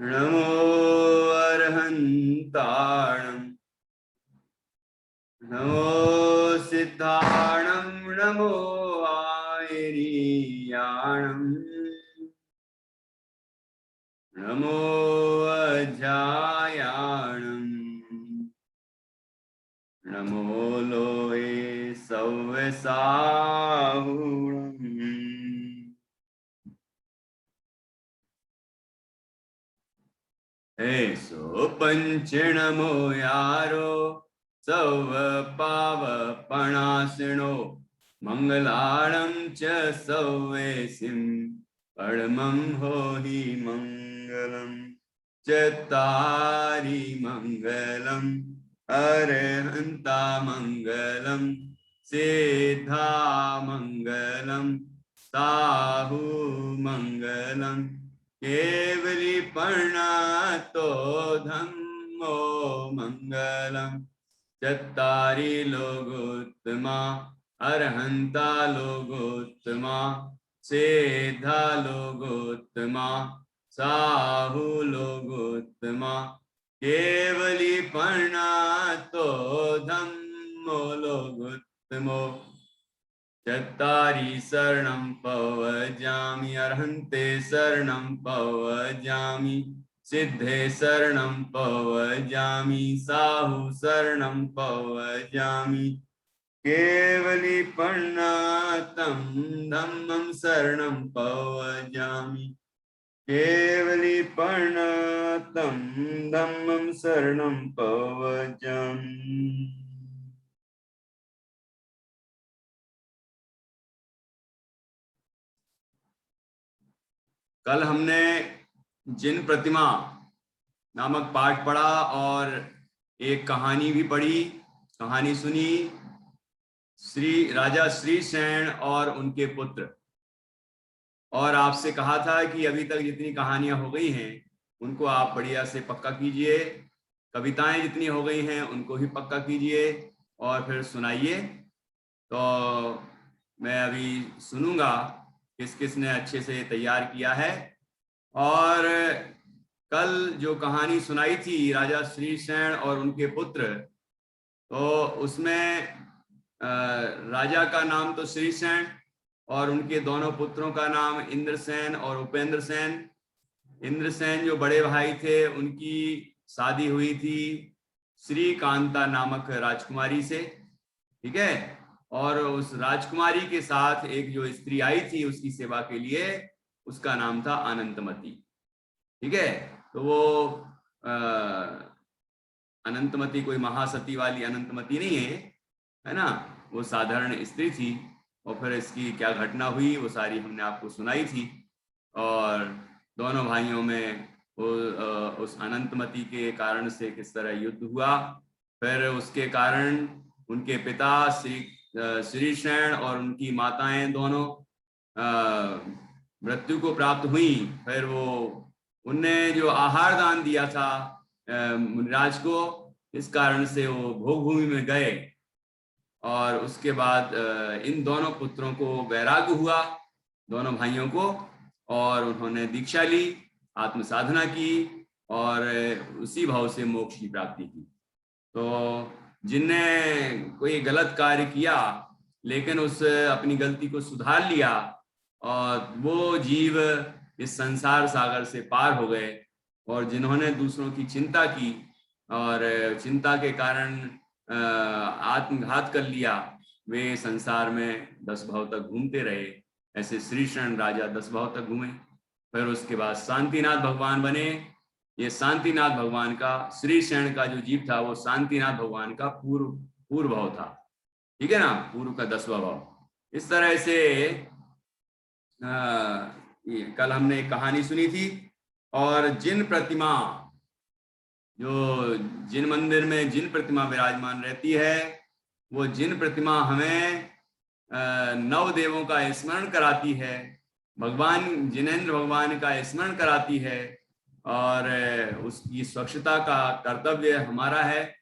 नमो अर्हन्ताणं नमो सिद्धाणं नमो आयरीयाणं नमो अजायाणं नमो लोये सव्यसाहुणम् ऐसो पंचणमो यारो सव पावपणासिनो मंगलाणं च सव्येसिं परमं होहि मंगलम् चत्तारि मंगलम् अरहन्ता मंगलम् सिद्धा मंगलम् साहु मंगलम् केवली पर्णातो धम्मो मंगलम् चत्तारि लोगोत्तमा अरहन्ता लोगोत्तमा सिद्धा लोगोत्तमा साहु लोगोत्तमा केवली पर्णातो धम्मो लोगोत्तमो चत्तारि शरणं पवजामि अरहन्ते शरणं पवजामि सिद्धे शरणं पवजामि साहु शरणं पवजामि केवली पर्णातं धम्मं शरणं पवजामि केवली पर्णातं धम्मं शरणं पवजामि। कल हमने जिन प्रतिमा नामक पाठ पढ़ा और एक कहानी भी पढ़ी, कहानी सुनी राजा श्रीसेन और उनके पुत्र। और आपसे कहा था कि अभी तक जितनी कहानियां हो गई हैं उनको आप बढ़िया से पक्का कीजिए, कविताएं जितनी हो गई हैं उनको भी पक्का कीजिए और फिर सुनाइए। तो मैं अभी सुनूंगा किस किस ने अच्छे से तैयार किया है। और कल जो कहानी सुनाई थी राजा श्रीसेन और उनके पुत्र, तो उसमें राजा का नाम तो श्रीसेन और उनके दोनों पुत्रों का नाम इंद्रसेन और उपेंद्रसेन। इंद्रसेन जो बड़े भाई थे उनकी शादी हुई थी श्रीकांता नामक राजकुमारी से, ठीक है। और उस राजकुमारी के साथ एक जो स्त्री आई थी उसकी सेवा के लिए, उसका नाम था अनंतमती, ठीक है। तो वो अनंतमती कोई महासती वाली अनंतमती नहीं है ना, वो साधारण स्त्री थी। और फिर इसकी क्या घटना हुई वो सारी हमने आपको सुनाई थी। और दोनों भाइयों में उस अनंतमती के कारण से किस तरह युद्ध हुआ, फिर उसके कारण उनके पिता श्रीसेन और उनकी माताएं दोनों मृत्यु को प्राप्त हुई। फिर वो उनने जो आहार दान दिया था मुनिराज को, इस कारण से वो भोग भूमि में गए। और उसके बाद इन दोनों पुत्रों को वैराग्य हुआ, दोनों भाइयों को, और उन्होंने दीक्षा ली, आत्म साधना की और उसी भाव से मोक्ष की प्राप्ति की। तो जिनने कोई गलत कार्य किया लेकिन उस अपनी गलती को सुधार लिया और वो जीव इस संसार सागर से पार हो गए। और जिन्होंने दूसरों की चिंता की और चिंता के कारण आत्मघात कर लिया, वे संसार में 10 भाव तक घूमते रहे। ऐसे श्रीसेन राजा 10 भाव तक घूमे। फिर उसके बाद शांतिनाथ भगवान बने। ये शांतिनाथ भगवान का, श्रीसेन का जो जीव था वो शांतिनाथ भगवान का पूर्व भाव था, ठीक है ना, पूर्व का 10वां भाव। इस तरह से कल हमने एक कहानी सुनी थी। और जिन प्रतिमा, जो जिन मंदिर में जिन प्रतिमा विराजमान रहती है, वो जिन प्रतिमा हमें 9 देवों का स्मरण कराती है, भगवान जिनेंद्र भगवान का स्मरण कराती है। और उसकी स्वच्छता का कर्तव्य हमारा है।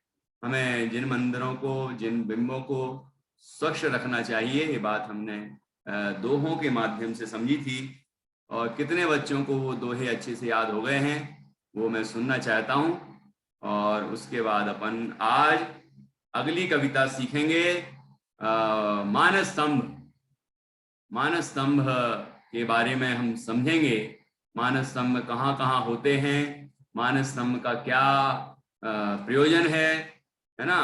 हमें जिन मंदिरों को, जिन बिंबों को स्वच्छ रखना चाहिए, ये बात हमने दोहों के माध्यम से समझी थी। और कितने बच्चों को वो दोहे अच्छे से याद हो गए हैं। वो मैं सुनना चाहता हूँ। और उसके बाद अपन आज अगली कविता सीखेंगे मानस स्तंभ। मानस स्तंभ के बारे में हम समझेंगे। मानस स्तंभ कहाँ कहाँ होते हैं, मानस स्तंभ का क्या प्रयोजन है ना,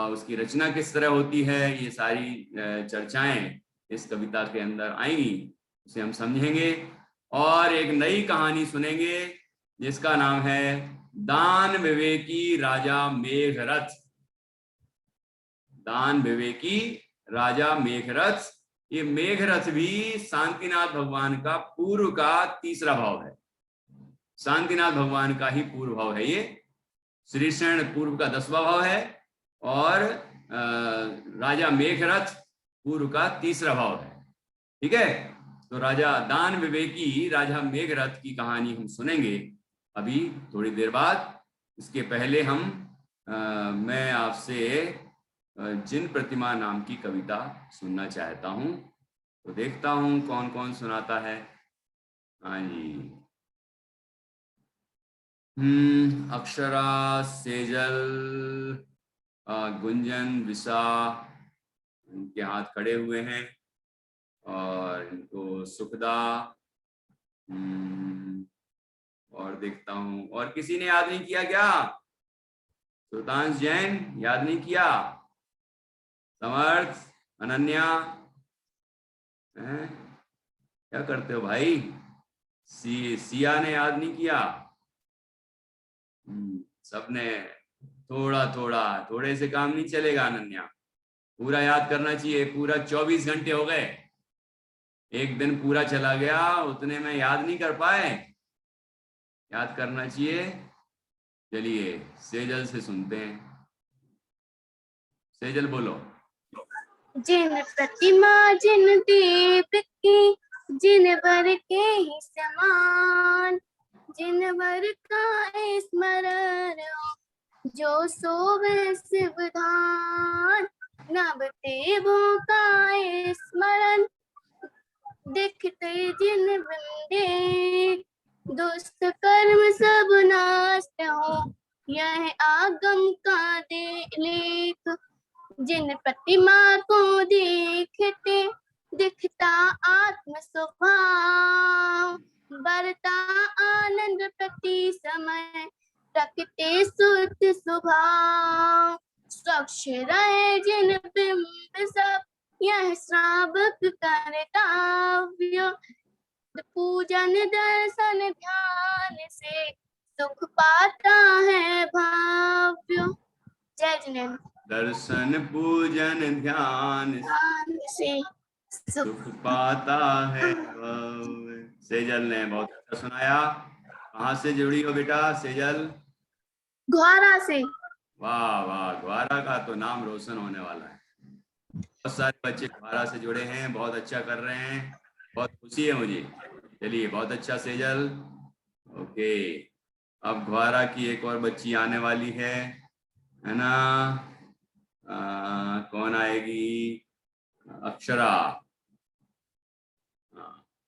उसकी रचना किस तरह होती है, ये सारी चर्चाएं इस कविता के अंदर आएंगी, उसे हम समझेंगे। और एक नई कहानी सुनेंगे जिसका नाम है दान विवेकी राजा मेघरथ। दान विवेकी राजा मेघरथ। ये मेघरथ भी शांतिनाथ भगवान का पूर्व का तीसरा भाव है। शांतिनाथ भगवान का ही पूर्व भाव है ये। श्रीशरण पूर्व का 10वां भाव है और राजा मेघरथ पूर्व का तीसरा भाव है। ठीक है, तो राजा दान विवेकी राजा मेघरथ की कहानी हम सुनेंगे अभी थोड़ी देर बाद। इसके पहले हम मैं आपसे जिन प्रतिमा नाम की कविता सुनना चाहता हूं, तो देखता हूं कौन कौन सुनाता है। हाँ जी, अक्षरा, सेजल, गुंजन, विशा, इनके हाथ खड़े हुए हैं। और इनको सुखदा, और देखता हूं और किसी ने याद नहीं किया क्या? सुल्तान जैन याद नहीं किया? समर्थ, अनन्या, क्या करते हो भाई? सिया ने याद नहीं किया? सबने थोड़ा थोड़ा, थोड़े से काम नहीं चलेगा अनन्या, पूरा याद करना चाहिए। पूरा 24 घंटे हो गए, एक दिन पूरा चला गया, उतने में याद नहीं कर पाए, याद करना चाहिए। चलिए सेजल से सुनते हैं। सेजल बोलो। जिन प्रतिमा जिन देव की, जिन वर के ही समान, जिन वर का स्मरण जो सोवे शिवधान, नव देवों का स्मरण देखते जिन बंदे, दुष्ट कर्म सब नाश हो, यह आगम का लेख। जिन प्रतिमा को देखते दिखता आत्म स्वभाव, बरता आनंद प्रति समय प्रकृति शुद्ध स्वभाव। स्वच्छ रहे जिन बिंब सब, यह श्रावक कर्तव्य। पूजन दर्शन ध्यान से सुख पाता है भाव्य। जय जिनेन्द्र। दर्शन पूजन ध्यान से सुख पाता है। सेजल ने बहुत अच्छा सुनाया। कहाँ से जुड़ी हो बेटा सेजल? ग्वारा से। वाह वाह, ग्वारा का तो नाम रोशन होने वाला है। बहुत सारे बच्चे ग्वारा से जुड़े हैं, बहुत अच्छा कर रहे हैं, बहुत खुशी है मुझे। चलिए बहुत अच्छा सेजल। ओके, अब ग्वारा की एक और बच्ची आने वाली है ना? कौन आएगी? अक्षरा।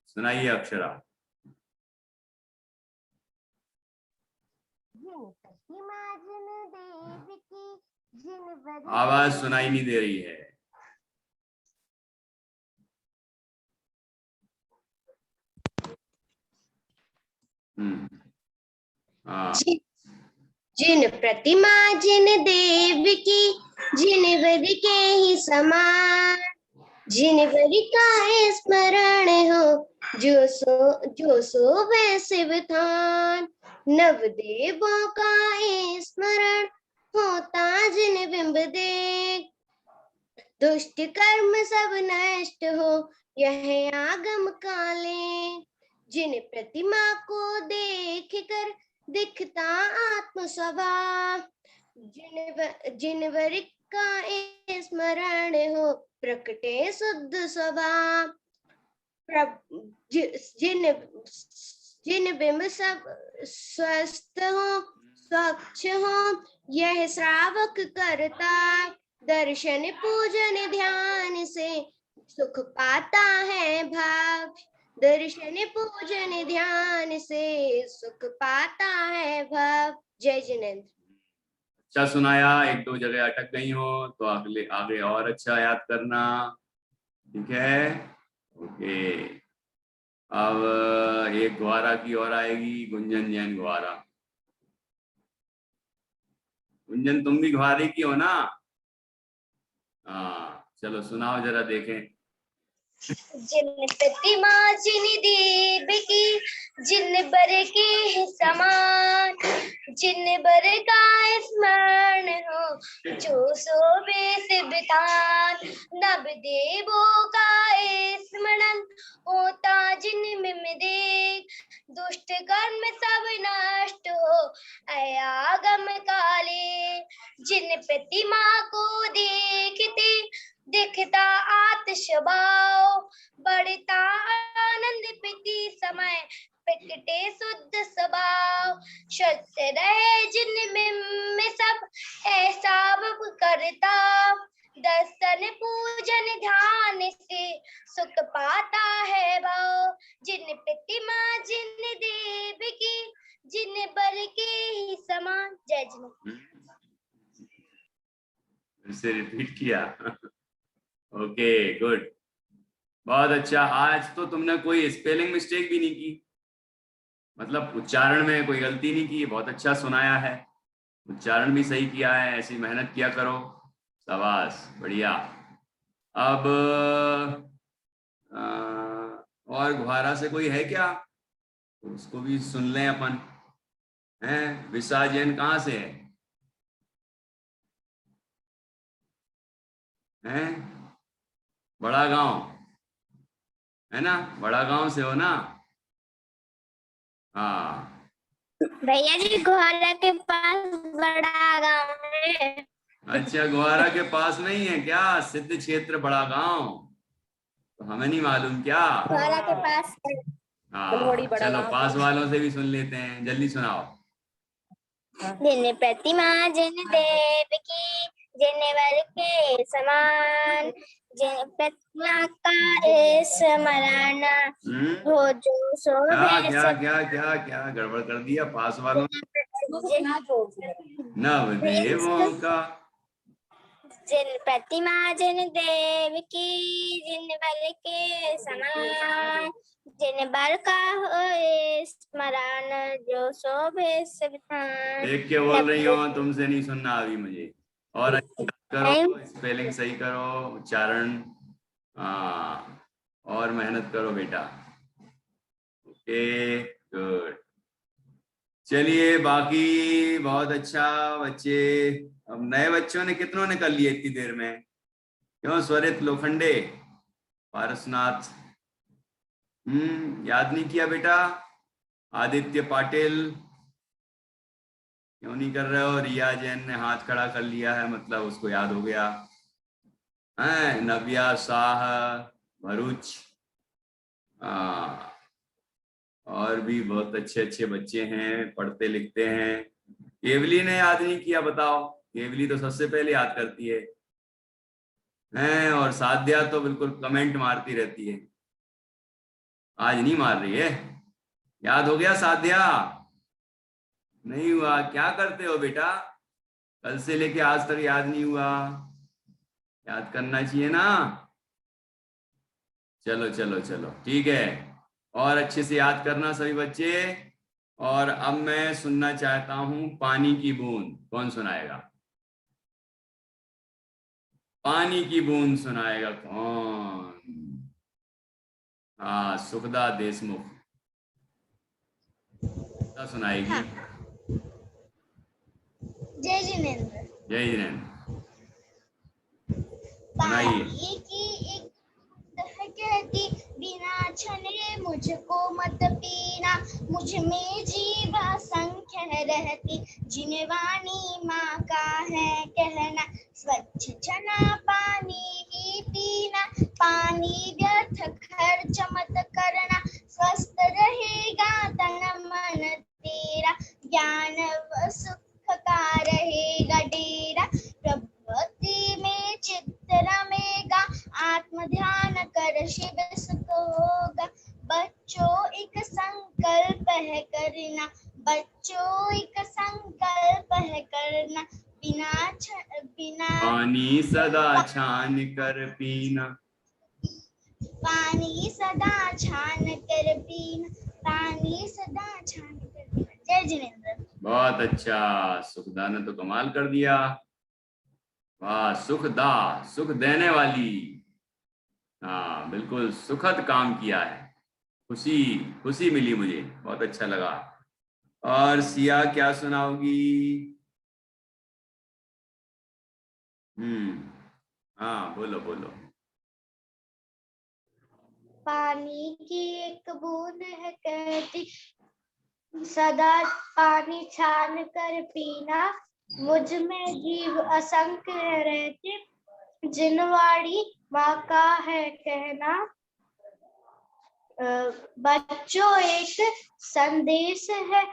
सुनाइए अक्षरा। आवाज सुनाई नहीं दे रही है। जिन प्रतिमा जिन देव की, जिन वर के ही समान, जिन वर का स्मरण हो जो सो वै शिवधान। नव देवों का स्मरण होता जिन बिंब देख, दुष्ट कर्म सब नष्ट हो यह आगम काले। जिन प्रतिमा को देख कर दिखता आत्म स्वभाव, जिन वर का स्मरण हो प्रकटे शुद्ध स्वभाव। जिन बिंब सब स्वस्थ हो स्वच्छ हो यह श्रावक करता, दर्शन पूजन ध्यान से सुख पाता है भाव। दर्शन पूजन ध्यान से सुख पाता है भव। जय जिनेंद्र। अच्छा सुनाया, एक दो जगह अटक गई हो तो अगले आगे और अच्छा याद करना, ठीक है? ओके, अब एक ग्वारा की और आएगी, गुंजन जैन ग्वारा। गुंजन तुम भी ग्वारे की हो ना? हाँ चलो सुनाओ जरा देखें। जिन प्रतिमा जिन देव की, जिन बर के समान, जिन बर का स्मरण हो जो सोबे से बितान। नव देवों का स्मरण होता जिन में देख, दुष्ट कर्म सब नष्ट हो आगम काले। जिन प्रतिमा को देखते दिखता आतिशबाव, बढ़ता आनंद प्रति समय प्रकटे शुद्ध स्वभाव। सत्य रहे जिन में सब ऐसा बब करता, दर्शन पूजन ध्यान से सुख पाता है भाव। जिन प्रतिमा जिन देव की, जिन बर के ही समान। जय जिनेंद्र। इसे रिपीट किया। ओके गुड, बहुत अच्छा। आज तो तुमने कोई स्पेलिंग मिस्टेक भी नहीं की, मतलब उच्चारण में कोई गलती नहीं की, बहुत अच्छा सुनाया है, उच्चारण भी सही किया है। ऐसी मेहनत किया करो, शाबाश, बढ़िया। अब और गुहारा से कोई है क्या? उसको भी सुन लें अपन। हैं, विशा जैन कहाँ से है? हैं, बड़ा गांव है ना? बड़ा गांव से हो ना? हाँ भैया जी घोड़ा के पास बड़ा गांव है। अच्छा, गुहारा के पास नहीं है क्या सिद्ध क्षेत्र बड़ा गांव? तो हमें नहीं मालूम क्या? घोड़ा के पास है। हाँ चलो पास वालों से भी सुन लेते हैं, जल्दी सुनाओ। जिन प्रतिमा जिन देव की, जिन वर के समान, जिन प्रतिमा का स्मरण हो जो क्या शोभे क्या क्या क्या क्या गड़बड़ कर दिया पास वालों ने? नवदेवों का। जिन प्रतिमा जिन देव की, जिन बल के समान, जिन बल का हो स्मरण जो शोभे सवितान। देख के बोल रही हो, तुमसे नहीं सुनना अभी मुझे। और अच्छा करो, स्पेलिंग सही करो, उच्चारण और मेहनत करो बेटा। ओके गुड, चलिए बाकी बहुत अच्छा बच्चे। अब नए बच्चों ने कितनों ने कर लिए इतनी देर में? क्यों स्वरित लोखंडे, पारसनाथ, याद नहीं किया बेटा? आदित्य पाटिल क्यों नहीं कर रहे हो? रिया जैन ने हाथ खड़ा कर लिया है, मतलब उसको याद हो गया है। नव्या शाह भरूच, और भी बहुत अच्छे अच्छे बच्चे हैं, पढ़ते लिखते हैं। केवली ने याद नहीं किया, बताओ। केवली तो सबसे पहले याद करती है हैं, और साध्या तो बिल्कुल कमेंट मारती रहती है, आज नहीं मार रही है। याद हो गया साध्या? नहीं हुआ? क्या करते हो बेटा? कल से लेके आज तक याद नहीं हुआ, याद करना चाहिए ना। चलो चलो चलो ठीक है, और अच्छे से याद करना सभी बच्चे। और अब मैं सुनना चाहता हूं पानी की बूंद। कौन सुनाएगा? पानी की बूंद सुनाएगा कौन? हाँ, सुखदा देशमुख सुनाएगी। जय जिनेंद्र। जय जिनेंद्र, सुनाइए। की एक कहती, बिना छने मुझको मत पीना, मुझ में जीव असंख्य रहती, जिन वाणी माँ का है कहना, स्वच्छ छना पानी ही पीना, पानी व्यर्थ खर्च मत करना, स्वस्थ रहेगा तन मन तेरा, ज्ञान व सुख का रहेगा डेरा, प्रभुति में चित्त रमेगा, आत्म ध्यान कर शिव सुख होगा, संकल्प है करना, बच्चों एक संकल्प है करना, बिना पानी सदा छान कर पीना, पानी सदा छान कर पीना, पानी सदा छान कर पीना। जय जिनेंद्र। बहुत अच्छा, सुखदा ने तो कमाल कर दिया। वाह, सुखदा, सुख देने वाली। हाँ बिल्कुल, सुखद काम किया है, खुशी खुशी मिली मुझे, बहुत अच्छा लगा। और सिया क्या सुनाओगी? हाँ बोलो बोलो। पानी की एक बूंद है कहती, सदा पानी छान कर पीना, मुझ में जीव असंख्य रहते, जिनवाड़ी माँ का है कहना। बच्चों एक संदेश है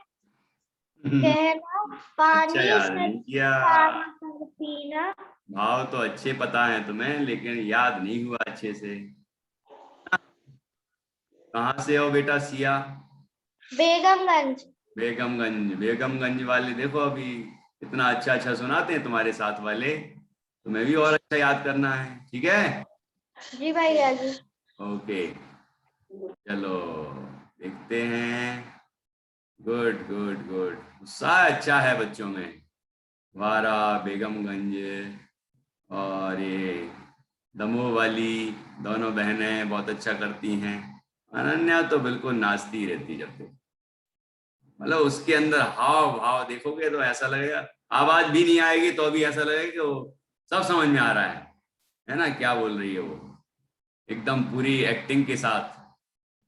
कहना, अच्छा पानी याद से नहीं किया। छान कर पीना। भाव तो अच्छे पता है तुम्हें, लेकिन याद नहीं हुआ अच्छे से। कहाँ से हो बेटा सिया? बेगमगंज। बेगमगंज। बेगमगंज वाले देखो अभी इतना अच्छा अच्छा सुनाते हैं तुम्हारे साथ वाले, तुम्हें भी और अच्छा याद करना है, ठीक है? जी भैया जी। ओके, चलो देखते हैं। गुड गुड गुड, उत्साह अच्छा है बच्चों में। वारा, बेगमगंज और ये दमोह वाली दोनों बहनें बहुत अच्छा करती हैं। अनन्या तो बिल्कुल नाचती रहती जब तक, मतलब उसके अंदर हाव भाव देखोगे तो ऐसा लगेगा, आवाज भी नहीं आएगी तो भी ऐसा लगेगा कि वो सब समझ में आ रहा है ना क्या बोल रही है वो, एकदम पूरी एक्टिंग के साथ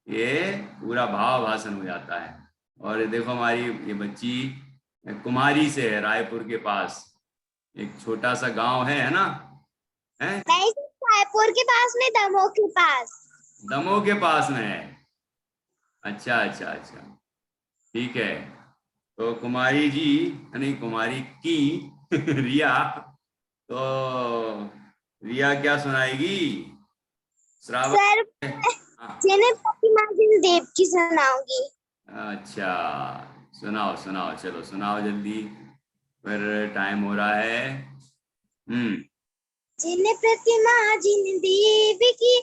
ये पूरा भाव भाषण हो जाता है। और देखो हमारी ये बच्ची कुमारी से है, रायपुर के पास एक छोटा सा गांव है ना, है रायपुर के पास में, दमोह के पास। दमोह के पास में है। अच्छा अच्छा अच्छा, ठीक है। तो कुमारी जी, नहीं कुमारी की रिया, तो रिया क्या सुनाएगी? श्रावण। सर, हाँ, जिन्हें प्रतिमा देव की सुनाऊंगी। अच्छा सुनाओ सुनाओ, चलो सुनाओ जल्दी, फिर टाइम हो रहा है। जिन प्रतिमा जिन देव की,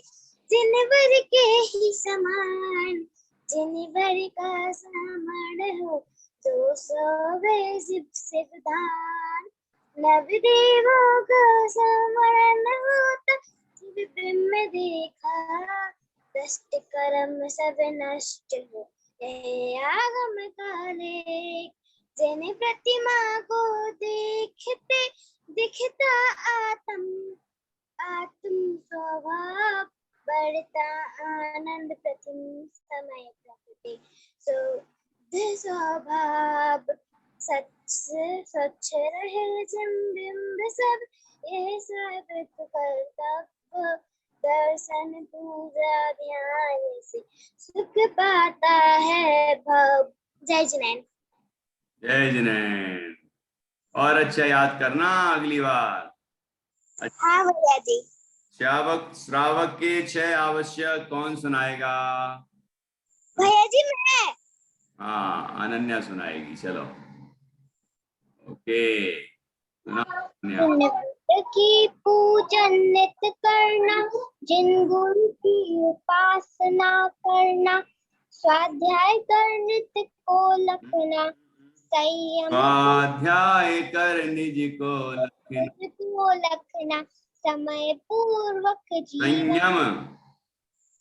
जिन वर के ही समान, जिन वर का सामण हो, तो सोवे शिव सिवदान। नव देवों का समरण होता, शिव ब्रह्म देखा, दष्ट कर्म सब नष्ट हो, यह आगम काले। जिन प्रतिमा को देखते दिखता आत्म स्वभाव, बढ़ता आनंद प्रतिम समय प्रकृति, शुद्ध स्वभाव, स्वच्छ रहे बिंब सब, यह सब कर्तव्य, दर्शन पूजा ध्यान से सुख पाता है भव। जय जिनेंद्र। जय जिनेंद्र। और अच्छा याद करना अगली बार। हाँ भैया जी। श्रावक, श्रावक के 6 आवश्यक कौन सुनाएगा? भैया जी मैं। हाँ अनन्या सुनाएगी, चलो ओके सुना अनन्या। नित्य की पूजन नित्य करना, जिन गुरु की उपासना करना, स्वाध्याय कर नित्य को लखना, संयम स्वाध्याय कर निज को लखना, को लखना, समय पूर्वक जीवन,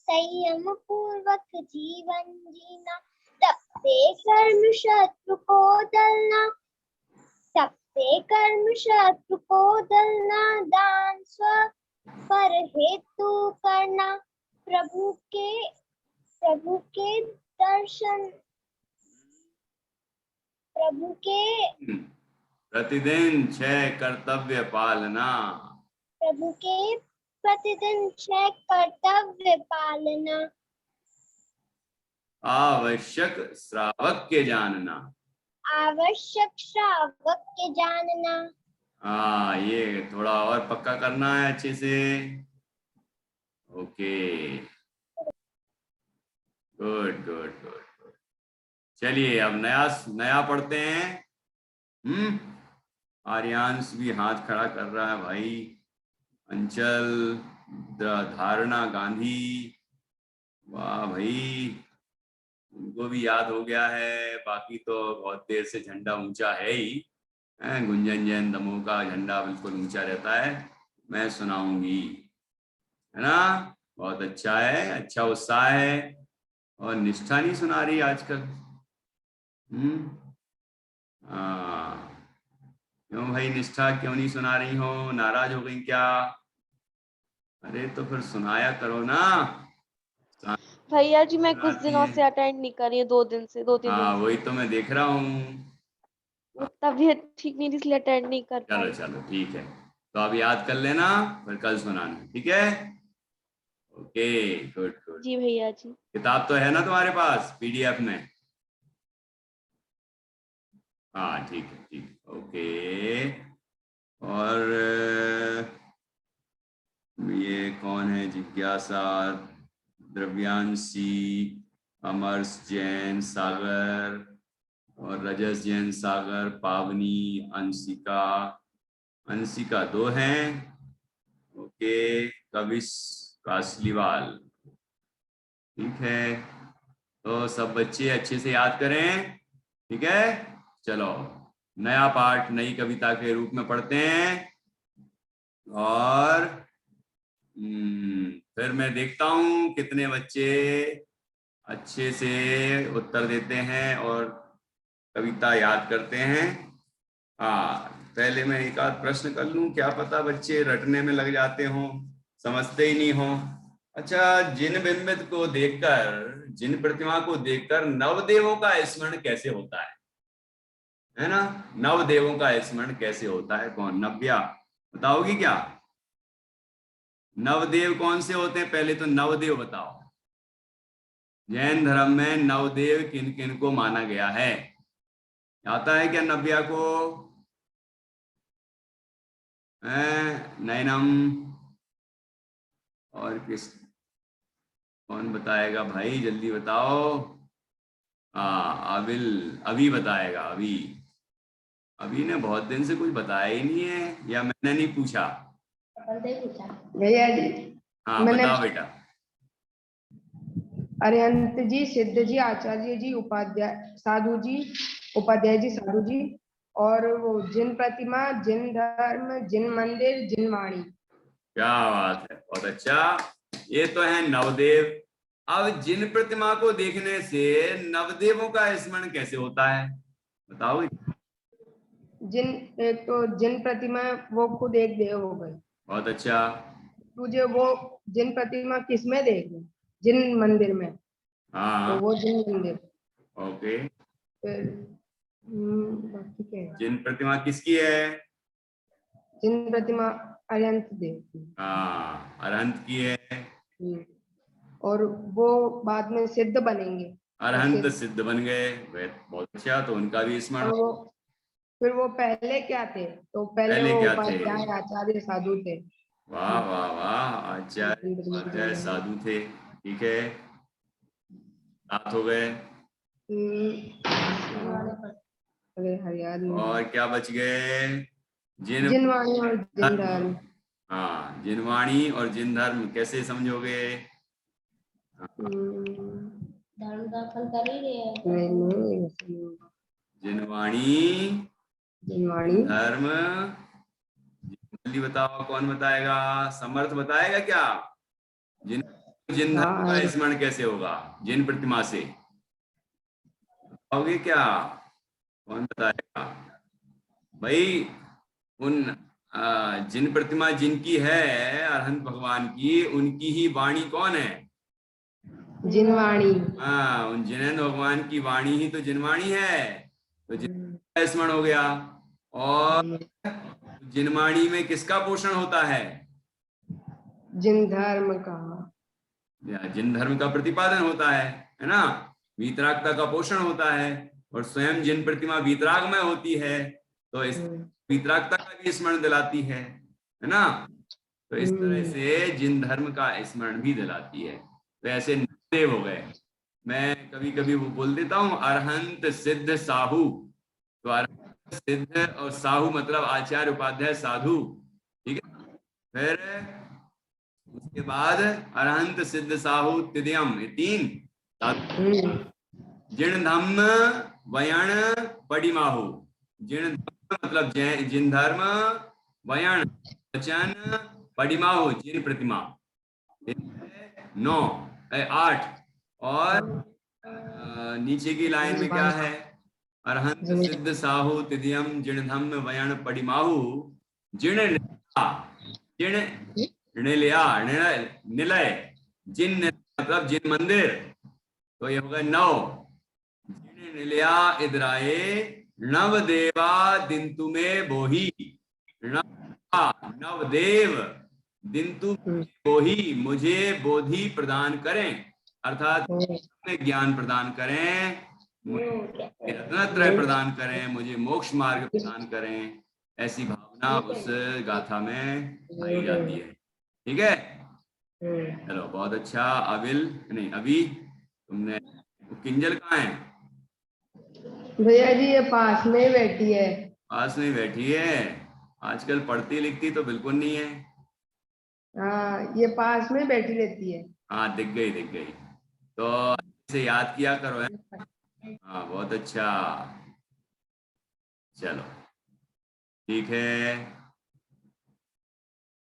संयम पूर्वक जीवन जीना, तपते कर्म शत्रु को दलना, सबसे कर्म शत्रु को दलना, दान स्व पर हेतु करना, प्रभु के दर्शन, प्रभु के प्रतिदिन 6 कर्तव्य पालना, प्रभु के प्रतिदिन 6 कर्तव्य पालना, आवश्यक श्रावक के जानना। आवश्यक श्रावक के जानना। हाँ ये थोड़ा और पक्का करना है अच्छे से। Okay, good good good. चलिए अब नया नया पढ़ते हैं। आर्यांश भी हाथ खड़ा कर रहा है भाई। अंचल, धारणा गांधी, वाह भाई, उनको भी याद हो गया है। बाकी तो बहुत देर से झंडा ऊंचा है ही। गुंजन जैन दमोह का झंडा बिल्कुल ऊंचा रहता है। मैं सुनाऊंगी, है ना। बहुत अच्छा है, अच्छा उत्साह है। और निष्ठा नहीं सुना रही आजकल। हाँ, क्यों भाई निष्ठा क्यों नहीं सुना रही हो? नाराज हो गई क्या? अरे तो फिर सुनाया करो ना। भैया जी मैं कुछ सुनाती दिनों है। से अटेंड नहीं कर रही हूँ, 2 3 दिन हाँ से। वही तो मैं देख रहा हूँ। वो तबीयत ठीक नहीं थी, इसलिए अटेंड नहीं कर चलो पाई। चलो ठीक है, तो अब याद कर लेना, फिर कल सुनाना, ठीक है। Okay, good good. जी भैया जी। किताब तो है ना तुम्हारे पास पीडीएफ में? हाँ ठीक है, ठीक है, ओके। और ये कौन है? जिज्ञासा, द्रव्यांशी, अमर्श जैन सागर, और रजस जैन सागर, पावनी, अंशिका। अंशिका 2 हैं। ओके, कविश कासलीवाल, ठीक है। तो सब बच्चे अच्छे से याद करें, ठीक है। चलो नया पाठ नई कविता के रूप में पढ़ते हैं। और फिर मैं देखता हूं कितने बच्चे अच्छे से उत्तर देते हैं और कविता याद करते हैं। हाँ, पहले मैं एक आध प्रश्न कर लूं, क्या पता बच्चे रटने में लग जाते हों, समझते ही नहीं हो। अच्छा, जिन बिंबित को देखकर, जिन प्रतिमा को देखकर नवदेवों का स्मरण कैसे होता है ना? नवदेवों का स्मरण कैसे होता है? कौन? नव्या बताओगी क्या? नवदेव कौन से होते हैं? पहले तो नवदेव बताओ। जैन धर्म में नवदेव किन किन को माना गया है? आता है क्या नव्या को? नैनम, और किस, कौन बताएगा भाई? जल्दी बताओ। अविल, अभी बताएगा। अभी, अभी ने बहुत दिन से कुछ बताया ही नहीं है, या मैंने नहीं पूछा? भैया जी हाँ मैंने बताओ बेटा। अरिहंत जी, सिद्ध जी, आचार्य जी, उपाध्याय साधु जी, उपाध्याय जी, साधु जी, और वो जिन प्रतिमा, जिन धर्म, जिन मंदिर, जिन वाणी। क्या बात है, बहुत अच्छा। ये तो है नवदेव। अब जिन प्रतिमा को देखने से नवदेवों का स्मरण कैसे होता है, बताओ। जिन, एक तो जिन प्रतिमा वो खुद एक देव हो गए। बहुत अच्छा। तुझे वो जिन प्रतिमा किसमें देखे? जिन मंदिर में, तो हाँ, वो जिन मंदिर। ओके। फिर बाकी क्या है? जिन प्रतिमा किसकी है? जिन प्रतिमा अरिहंत देव की। हाँ, अरहंत की है। और वो बाद में सिद्ध बनेंगे। अरहंत सिद्ध बन गए, बहुत अच्छा, तो उनका भी स्मरण। और वो फिर वो पहले क्या थे? तो पहले पहले वो क्या थे? उपाध्याय, आचार्य, साधु थे। वाह वाह वाह, आचार्य उपाध्याय साधु थे, ठीक है। 7 हो गए। अरे हर याद और नहीं। क्या बच गए? जिन जिनवाणी और जिन धर्म। धर्म। हाँ, जिनवाणी और जिन धर्म कैसे समझोगे? धर्म दाखिल कर ही रहे हैं। नहीं, जिनवाणी, जिनवाणी, धर्म, जल्दी बताओ, कौन बताएगा? समर्थ बताएगा क्या? जिन, जिन धर्म हाँ का स्मरण कैसे होगा जिन प्रतिमा से? बताओगे क्या? कौन बताएगा भाई? उन जिन प्रतिमा जिनकी है अरहंत भगवान की, उनकी ही वाणी कौन है? जिनवाणी। हाँ, उन जिनेंद्र भगवान की वाणी ही तो जिनवाणी है। तो जिन का स्मरण हो गया। और जिनवाणी में किसका पोषण होता है? जिन धर्म का। जिन धर्म का प्रतिपादन होता है ना। वीतरागता का पोषण होता है। और स्वयं जिन प्रतिमा वीतराग में होती है, तो इस वीतरागता का भी स्मरण दिलाती है ना। तो इस तरह से जिन धर्म का स्मरण भी दिलाती है। तो ऐसे 9 देव हो गए। मैं कभी कभी वो बोल देता हूँ अरहंत सिद्ध साहू। तो अरहंत सिद्ध और साहू मतलब आचार्य उपाध्याय साधु, ठीक है। फिर उसके बाद अरहंत सिद्ध साहू तिदयम, ये 3 साधु। जिन धम्म वयण पडिमाहु। जिन धम्म मतलब जिन धर्म, वयण वचन, पडिमाहु जिन प्रतिमा, 9 8। और नीचे की लाइन में क्या है? अरहंत सिद्ध साहू तिदयम जिन धम्म वयण पडिमाहु जिन जिन निलया निलय, जिन मतलब जिन मंदिर, तो ये होगा 9। जिन निलया इदराए नवदेवा दिंतु में बोही। नवदेव दिंतु बोही, मुझे बोधि प्रदान करें, अर्थात में ज्ञान प्रदान करें, रत्नत्रय प्रदान करें, मुझे मोक्ष मार्ग प्रदान करें, ऐसी भावना उस गाथा में पाई जाती है। ठीक है, चलो बहुत अच्छा। अभी तुमने किंजल कहाँ है? भैया जी ये पास में बैठी है। पास में बैठी है? आजकल पढ़ती लिखती तो बिल्कुल नहीं है। हाँ, ये पास में बैठी रहती है। हाँ, दिख गई। तो इसे याद किया करो है। हाँ, बहुत अच्छा। चलो ठीक है,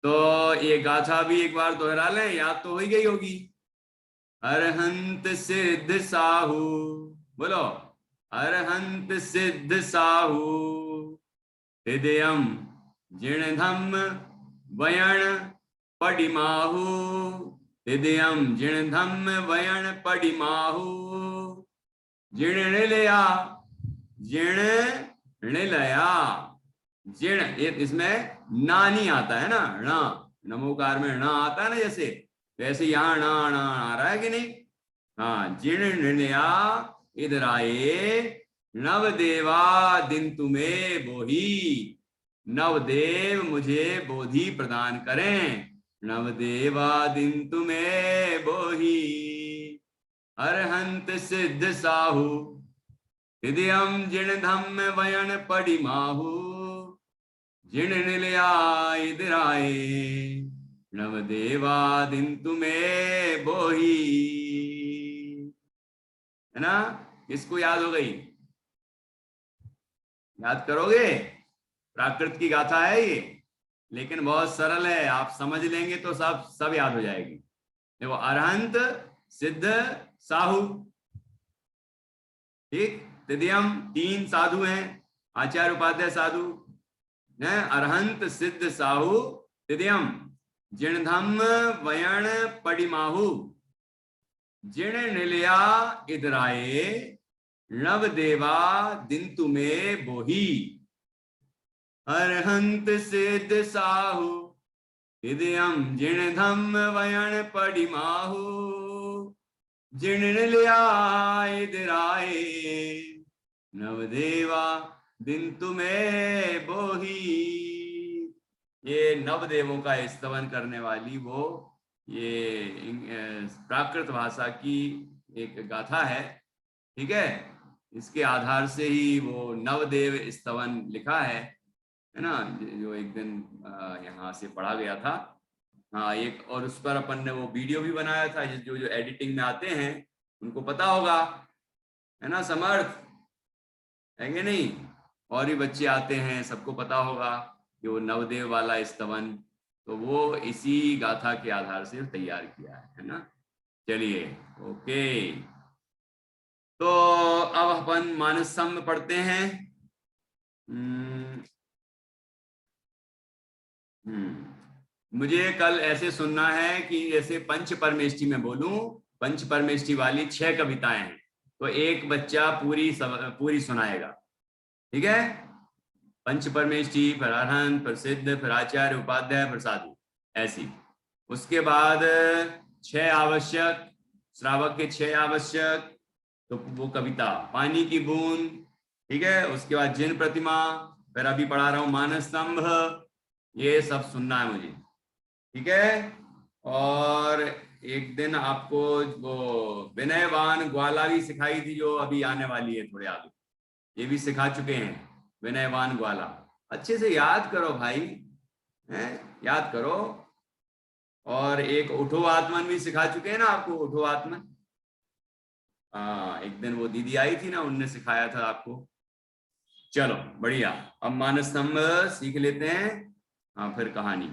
तो ये गाथा भी एक बार दोहरा लें, याद तो हो ही गई होगी। अरहंत सिद्ध साहू, बोलो अरहंत सिद्ध साहू हृदयम जिण धम्म वयण पडिमाहु। हृदयम जिण धम्म वयण पडिमाहु जिण निलया जिण निलया। जिण, इसमें ना नहीं आता है ना, णा नमोकार में णा आता है ना, जैसे वैसे यहाँ णा आ रहा है कि नहीं? हाँ, जिण निलया इधर आए नवदेवा दिन तुम्हें बोही। नवदेव मुझे बोधि प्रदान करें, नवदेवा दिन तुम्हें बोही। अरहंत सिद्ध साहू हृदयम जिण धम्म वयण पडिमाहु जिण निलया इदराए नवदेवा दिन तुम्हें बोही। है ना? किसको याद हो गई? याद करोगे? प्राकृत की गाथा है ये, लेकिन बहुत सरल है, आप समझ लेंगे तो सब याद हो जाएगी। देखो, अरहंत सिद्ध साहू, ठीक, तिदयम 3 साधु हैं, आचार्य उपाध्याय साधु हैं। अरहंत सिद्ध साहू तिदयम जिण धम्म वयण पडिमाहु जिण निलया इदराए नवदेवा दिन तुम्हें बोही। अरहंत सिद्ध साहू हृदयम जिण धम्म वयण पडिमाहु जिण निलया इदराए नवदेवा दिन तुम्हें बोही। ये नवदेवों का स्तवन करने वाली वो ये प्राकृत भाषा की एक गाथा है। ठीक है, इसके आधार से ही वो नवदेव स्तवन लिखा है ना, जो एक दिन यहाँ से पढ़ा गया था। हाँ, एक और उस पर अपन ने वो वीडियो भी बनाया था, जो एडिटिंग में आते हैं उनको पता होगा, है ना समर्थ, है कि नहीं? और भी बच्चे आते हैं, सबको पता होगा कि वो नवदेव वाला स्तवन, तो वो इसी गाथा के आधार से तैयार किया है ना। चलिए, ओके, तो अब अपन मानसम पढ़ते हैं। मुझे कल ऐसे सुनना है कि जैसे पंच परमेष्टि में बोलूं, पंच परमेष्टि वाली 6 कविताएं हैं, तो एक बच्चा पूरी सुनाएगा। ठीक है, पंच परमेष्टि, फिर अरहंत, फिर सिद्ध, फिर आचार्य उपाध्याय, फिर साधु, ऐसी। उसके बाद 6 आवश्यक, श्रावक के 6 आवश्यक, तो वो कविता पानी की बूंद। ठीक है, उसके बाद जिन प्रतिमा, फिर अभी पढ़ा रहा हूं मानस स्तंभ, ये सब सुनना है मुझे। ठीक है, और एक दिन आपको वो विनयवान ग्वाला भी सिखाई थी, जो अभी आने वाली है थोड़े आगे, ये भी सिखा चुके हैं, विनयवान ग्वाला। अच्छे से याद करो भाई, हैं, याद करो। और एक उठो आत्मन भी सिखा चुके हैं ना आपको, उठो आत्मन। हाँ, एक दिन वो दीदी आई थी ना, उनने सिखाया था आपको। चलो बढ़िया, अब मानस स्तंभ सीख लेते हैं। हाँ, फिर कहानी।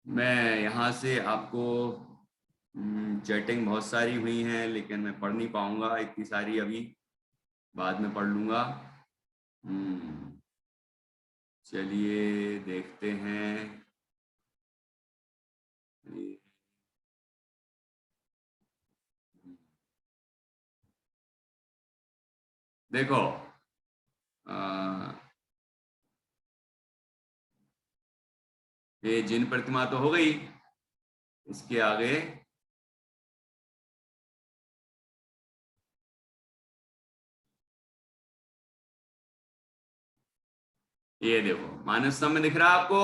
मैं यहाँ से आपको चैटिंग बहुत सारी हुई हैं, लेकिन मैं पढ़ नहीं पाऊंगा इतनी सारी अभी, बाद में पढ़ लूंगा। चलिए देखते हैं। देखो, ये जिन प्रतिमा तो हो गई, इसके आगे ये देखो, मानस स्तंभ में दिख रहा है आपको,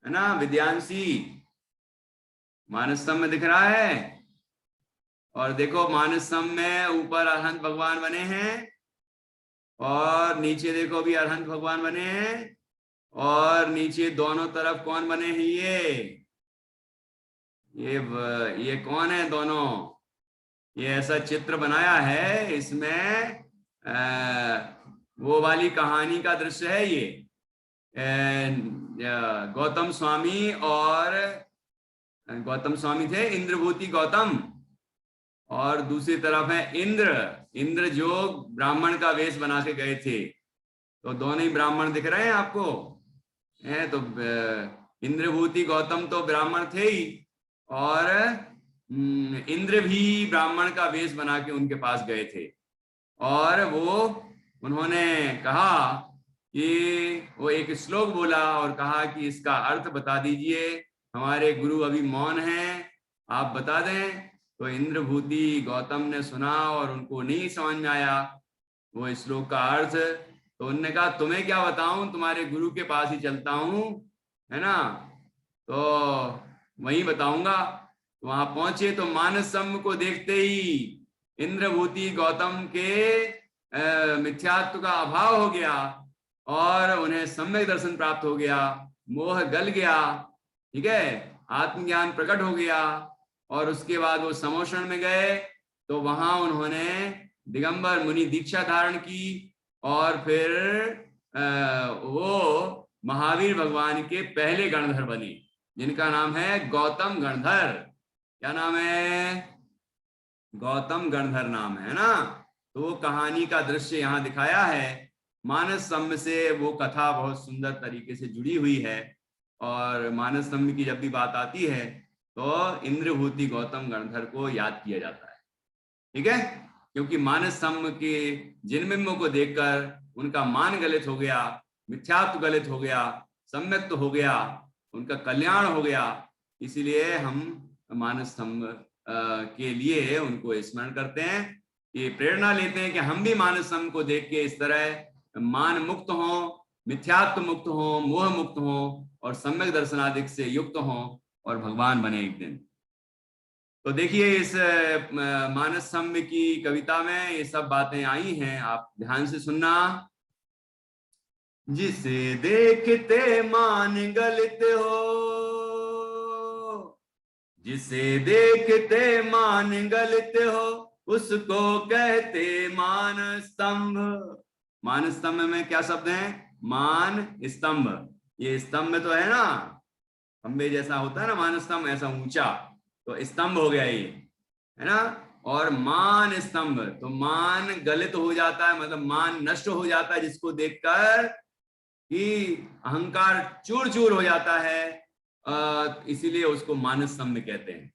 है ना विद्यांशी? मानस स्तंभ में दिख रहा है। और देखो, मानस स्तंभ में ऊपर अरहंत भगवान बने हैं, और नीचे देखो भी अरहंत भगवान बने हैं, और नीचे दोनों तरफ कौन बने हैं? ये कौन है दोनों? ये ऐसा चित्र बनाया है, इसमें वो वाली कहानी का दृश्य है ये। गौतम स्वामी, और गौतम स्वामी थे इंद्रभूति गौतम, और दूसरी तरफ है इंद्र जो ब्राह्मण का वेश बना के गए थे। तो दोनों ही ब्राह्मण दिख रहे हैं आपको, हैं? तो इंद्रभूति गौतम तो ब्राह्मण थे ही, और इंद्र भी ब्राह्मण का वेश बना के उनके पास गए थे, और उन्होंने कहा कि वो एक श्लोक बोला और कहा कि इसका अर्थ बता दीजिए, हमारे गुरु अभी मौन हैं, आप बता दें। तो इंद्रभूति गौतम ने सुना और उनको नहीं समझ में आया वो श्लोक का अर्थ। तो उन्होंने कहा, तुम्हें क्या बताऊं, तुम्हारे गुरु के पास ही चलता हूं, है ना, तो वहीं बताऊंगा। तो वहां पहुंचे तो मानस स्तंभ को देखते ही इंद्रभूति गौतम के मिथ्यात्व का अभाव हो गया, और उन्हें सम्यक दर्शन प्राप्त हो गया, मोह गल गया, ठीक है, आत्मज्ञान प्रकट हो गया। और उसके बाद वो समोषण में गए, तो वहां उन्होंने दिगंबर मुनि दीक्षा धारण की, और फिर वो महावीर भगवान के पहले गणधर बने, जिनका नाम है गौतम गणधर। क्या नाम है? गौतम गणधर नाम है ना। तो वो कहानी का दृश्य यहाँ दिखाया है। मानस स्तंभ से वो कथा बहुत सुंदर तरीके से जुड़ी हुई है, और मानस स्तंभ की जब भी बात आती है तो इंद्रभूति गौतम गणधर को याद किया जाता है, ठीक है, क्योंकि मानस स्तंभ के जिनबिंबों को देखकर उनका मान गलित हो गया, मिथ्यात्व गलित हो गया, सम्यक तो हो गया, उनका कल्याण हो गया। इसीलिए हम मानस स्तंभ के लिए उनको स्मरण करते हैं, ये प्रेरणा लेते हैं कि हम भी मानस स्तंभ को देख के इस तरह मान मुक्त हो, मिथ्यात्व मुक्त हो, मोह मुक्त हो, और सम्यक दर्शनादिक से युक्त हो, और भगवान बने एक दिन। तो देखिए, इस मानस स्तंभ की कविता में ये सब बातें आई हैं, आप ध्यान से सुनना। जिसे देखते मान गलित हो, जिसे देखते मान गलित हो, उसको कहते मान स्तंभ। मान स्तंभ में क्या शब्द है? मान स्तंभ। ये स्तंभ तो है ना, खंबे जैसा होता है ना मान स्तंभ, ऐसा ऊंचा, तो स्तंभ हो गया ये, है ना। और मान स्तंभ, तो मान गलित हो जाता है, मतलब मान नष्ट हो जाता है, जिसको देखकर कि अहंकार चूर चूर हो जाता है, इसीलिए उसको मान स्तंभ कहते हैं।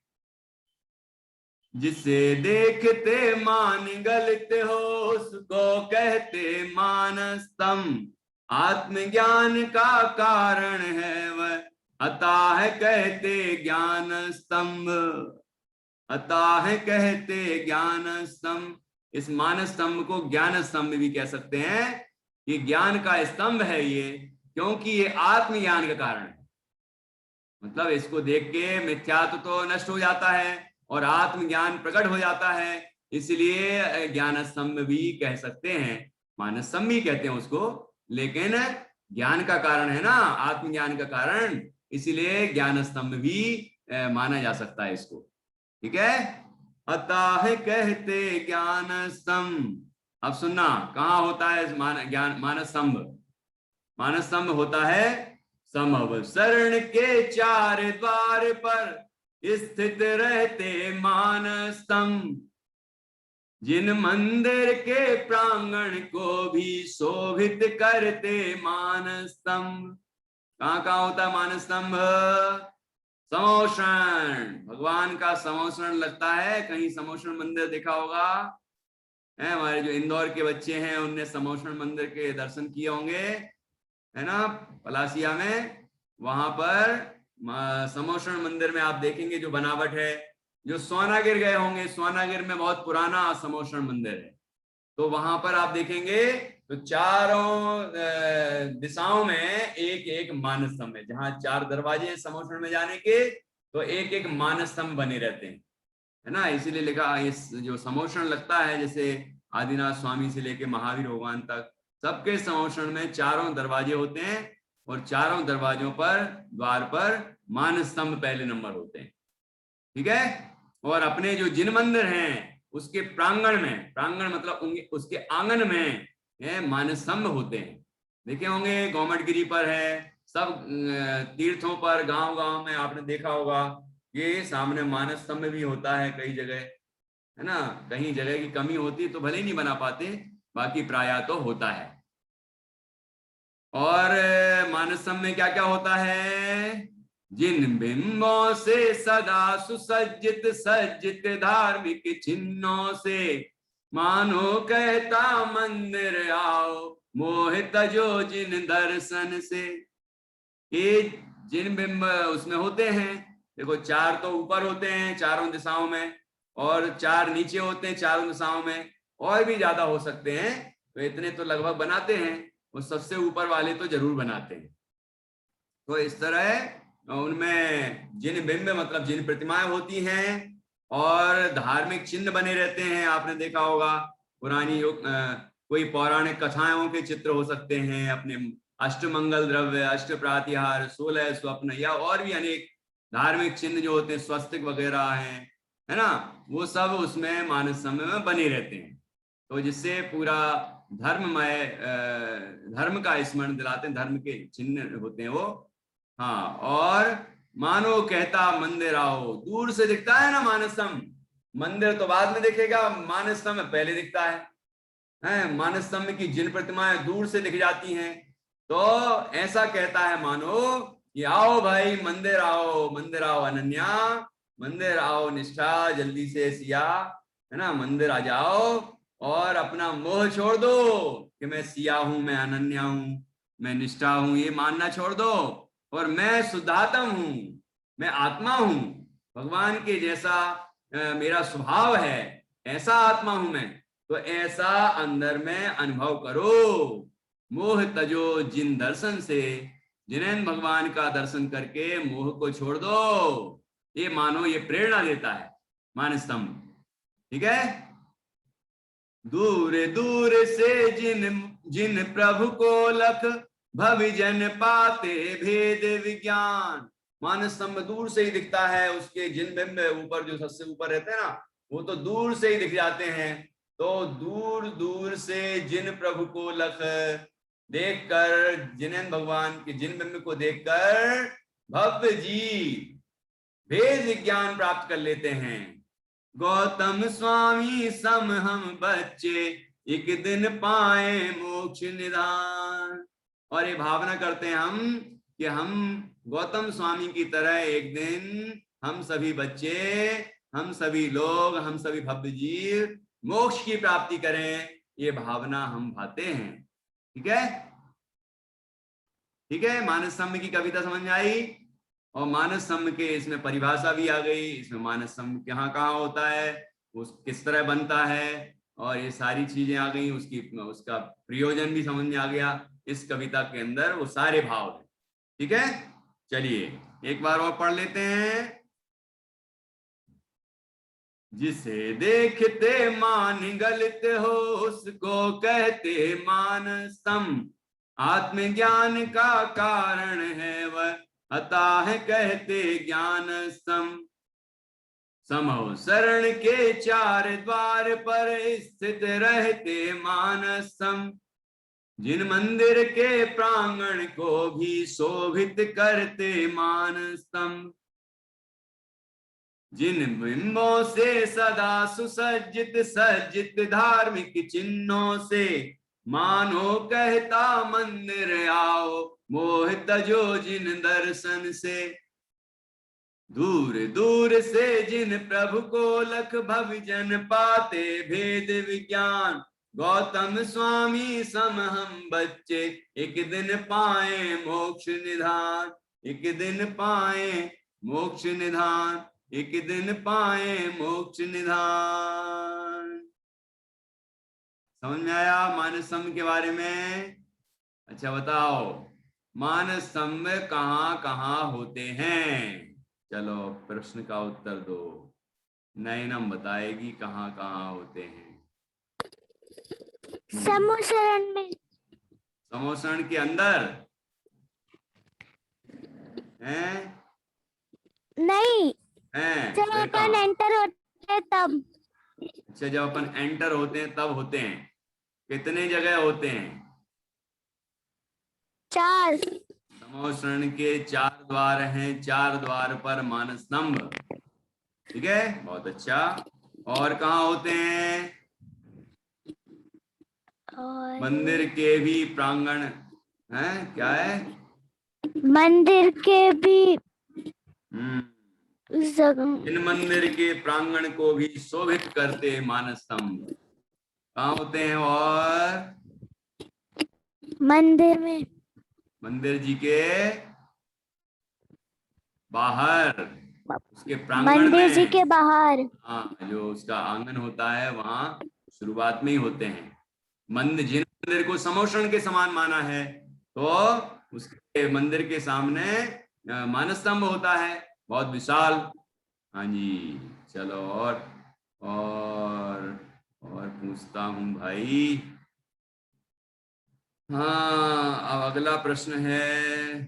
जिसे देखते मान गलित हो, उसको कहते मान स्तंभ। आत्मज्ञान का कारण है वह, अतः कहते ज्ञान स्तंभ, अतः कहते ज्ञान स्तंभ। इस मान स्तंभ को ज्ञान स्तंभ भी कह सकते हैं, ये ज्ञान का स्तंभ है ये, क्योंकि ये आत्मज्ञान का कारण है। मतलब इसको देख के मिथ्यात्व तो नष्ट हो जाता है और आत्मज्ञान प्रकट हो जाता है, इसलिए ज्ञान स्तंभ भी कह सकते हैं, मानस स्तंभ भी कहते हैं उसको, लेकिन ज्ञान का कारण है ना, आत्मज्ञान का कारण, इसीलिए ज्ञान स्तंभ भी माना जा सकता है इसको। ठीक है, अतः कहते ज्ञान स्तंभ। अब सुनना, कहाँ होता है ज्ञान मानस स्तंभ? मानस स्तंभ होता है समवसरण के 4 द्वार पर स्थित रहते मानस स्तंभ, जिन मंदिर के प्रांगण को भी शोभित करते मानस स्तंभ। कहाँ कहाँ होता है मानस स्तंभ? समोषण, भगवान का समोषण लगता है, कहीं समोषण मंदिर देखा होगा है, हमारे जो इंदौर के बच्चे हैं उनने समोषण मंदिर के दर्शन किए होंगे, है ना, पलासिया में। वहां पर समोषण मंदिर में आप देखेंगे जो बनावट है, जो सोनागिर गए होंगे, सोनागिर में बहुत पुराना समोषण मंदिर है, तो वहां पर आप देखेंगे तो चारों दिशाओं में एक एक मानस स्तंभ है, जहां 4 दरवाजे समोषण में जाने के, तो एक एक मानस स्तंभ बने रहते हैं, है ना। इसीलिए लिखा, इस जो समोषण लगता है, जैसे आदिनाथ स्वामी से लेके महावीर भगवान तक, सबके समोषण में 4 दरवाजे होते हैं और 4 दरवाजों पर द्वार पर मानस स्तंभ पहले नंबर होते हैं। ठीक है, और अपने जो जिन मंदिर हैं उसके प्रांगण में, प्रांगण मतलब उसके आंगन में मानस स्तंभ होते हैं। देखे होंगे गोमटगिरी पर है, सब तीर्थों पर गांव गांव में आपने देखा होगा, ये सामने मानस स्तंभ भी होता है कई जगह, है ना। कहीं जगह की कमी होती है तो भले ही नहीं बना पाते, बाकी प्रायः तो होता है। और मानस स्तंभ में क्या क्या होता है? जिन बिंबों से सदा सुसज्जित सज्जित धार्मिक चिन्हों से, मानो कहता मंदिर आओ मोहित जो जिन दर्शन से। ये जिन बिंब उसमें होते हैं, देखो 4 तो ऊपर होते हैं 4 दिशाओं में, और 4 नीचे होते हैं 4 दिशाओं में, और भी ज्यादा हो सकते हैं, तो इतने तो लगभग बनाते हैं, और सबसे ऊपर वाले तो जरूर बनाते हैं। तो इस तरह उनमें जिन बिंब मतलब जिन प्रतिमाएं होती हैं, और धार्मिक चिन्ह बने रहते हैं। आपने देखा होगा पुरानी कोई पौराणिक कथाओं के चित्र हो सकते हैं, अपने अष्टमंगल द्रव्य, अष्ट प्रातिहार, 16 स्वप्न, या और भी अनेक धार्मिक चिन्ह जो होते हैं, स्वस्तिक वगैरह हैं, है ना, वो सब उसमें मानस स्तंभ में बने रहते हैं। तो जिससे पूरा धर्ममय, धर्म का स्मरण दिलाते हैं, धर्म के चिन्ह होते हैं वो। हाँ, और मानो कहता मंदिर आओ, दूर से दिखता है ना मानस स्तंभ, मंदिर तो बाद में दिखेगा, मानस स्तंभ पहले दिखता है। मानस स्तंभ की जिन प्रतिमाएं दूर से दिख जाती हैं, तो ऐसा कहता है मानो कि आओ भाई मंदिर आओ अनन्या, मंदिर आओ निष्ठा, जल्दी से सिया, है ना, मंदिर आ जाओ और अपना मोह छोड़ दो कि मैं सिया हूं, मैं अनन्या हूं, मैं निष्ठा हूं, ये मानना छोड़ दो, और मैं शुद्धात्म हूं, मैं आत्मा हूं, भगवान के जैसा मेरा स्वभाव है, ऐसा आत्मा हूं मैं। तो ऐसा अंदर में अनुभव करो, मोह तजो जिन दर्शन से, जिन्हें भगवान का दर्शन करके मोह को छोड़ दो। ये मानो ये प्रेरणा देता है मानस स्तंभ। ठीक है, दूर दूर से जिन प्रभु को लख भविजन पाते भेद विज्ञान। मानस स्तंभ दूर से ही दिखता है, उसके जिन बिंब ऊपर जो सबसे ऊपर रहते हैं ना, वो तो दूर से ही दिख जाते हैं। तो दूर दूर से जिन प्रभु को लख देखकर, जिन्हें भगवान के जिन बिंब को देखकर भव्य जी भेद विज्ञान प्राप्त कर लेते हैं। गौतम स्वामी सम हम बच्चे, एक दिन पाए मोक्ष निदान। और ये भावना करते हैं हम कि हम गौतम स्वामी की तरह एक दिन हम सभी बच्चे, हम सभी लोग, हम सभी भव्य जीव मोक्ष की प्राप्ति करें, ये भावना हम भाते हैं। ठीक है, ठीक है, मानस स्तंभ की कविता समझ में आई, और मानस स्तंभ के इसमें परिभाषा भी आ गई, इसमें मानस स्तंभ कहाँ कहाँ होता है, वो किस तरह बनता है, और ये सारी चीजें आ गई, उसका प्रयोजन भी समझ में आ गया। इस कविता के अंदर वो सारे भाव हैं। ठीक है, चलिए एक बार और पढ़ लेते हैं। जिसे देखते मान गलित हो उसको कहते मानसम, आत्मज्ञान का कारण है वह अतः कहते ज्ञान सम। समो शरण के चार द्वार पर स्थित रहते मानसम, जिन मंदिर के प्रांगण को भी शोभित करते मानसम, जिन बिंबों से सदा सुसज्जित सज्जित धार्मिक चिन्हों से मानो कहता मंदिर आओ, मोह तजो जिन दर्शन से। दूर दूर से जिन प्रभु को लख भवजन पाते भेद विज्ञान, गौतम स्वामी सम हम बच्चे एक दिन पाए मोक्ष निधान, एक दिन पाए मोक्ष निधान, एक दिन पाए मोक्ष निधान। समझ में आया मानसम के बारे में? अच्छा बताओ, मानसम कहाँ कहाँ होते हैं? चलो प्रश्न का उत्तर दो। नैनम बताएगी कहाँ कहाँ होते हैं। समोशरण में। समोशरण के अंदर हैं? नहीं, हैं जब अपन एंटर होते हैं तब। अच्छा, जब अपन एंटर होते हैं तब होते हैं। कितने जगह होते हैं? 4। समोशरण के 4 द्वार हैं, 4 द्वार पर मानस्तंभ। ठीक है, बहुत अच्छा। और कहाँ होते हैं? और मंदिर के भी प्रांगण हैं, क्या है? मंदिर के भी इन मंदिर के प्रांगण को भी शोभित करते मानस्तंभ कहाँ होते हैं? और मंदिर में, मंदिर जी के बाहर, उसके प्रांगण मंदिर में। जी के बाहर। हाँ, जो उसका आंगन होता है वहां शुरुआत में ही होते हैं। मंदिर, जिन मंदिर को समोशरण के समान माना है तो उसके मंदिर के सामने मानस्तंभ होता है, बहुत विशाल। हाँ जी, चलो और पूछता हूं भाई। हाँ, अब अगला प्रश्न है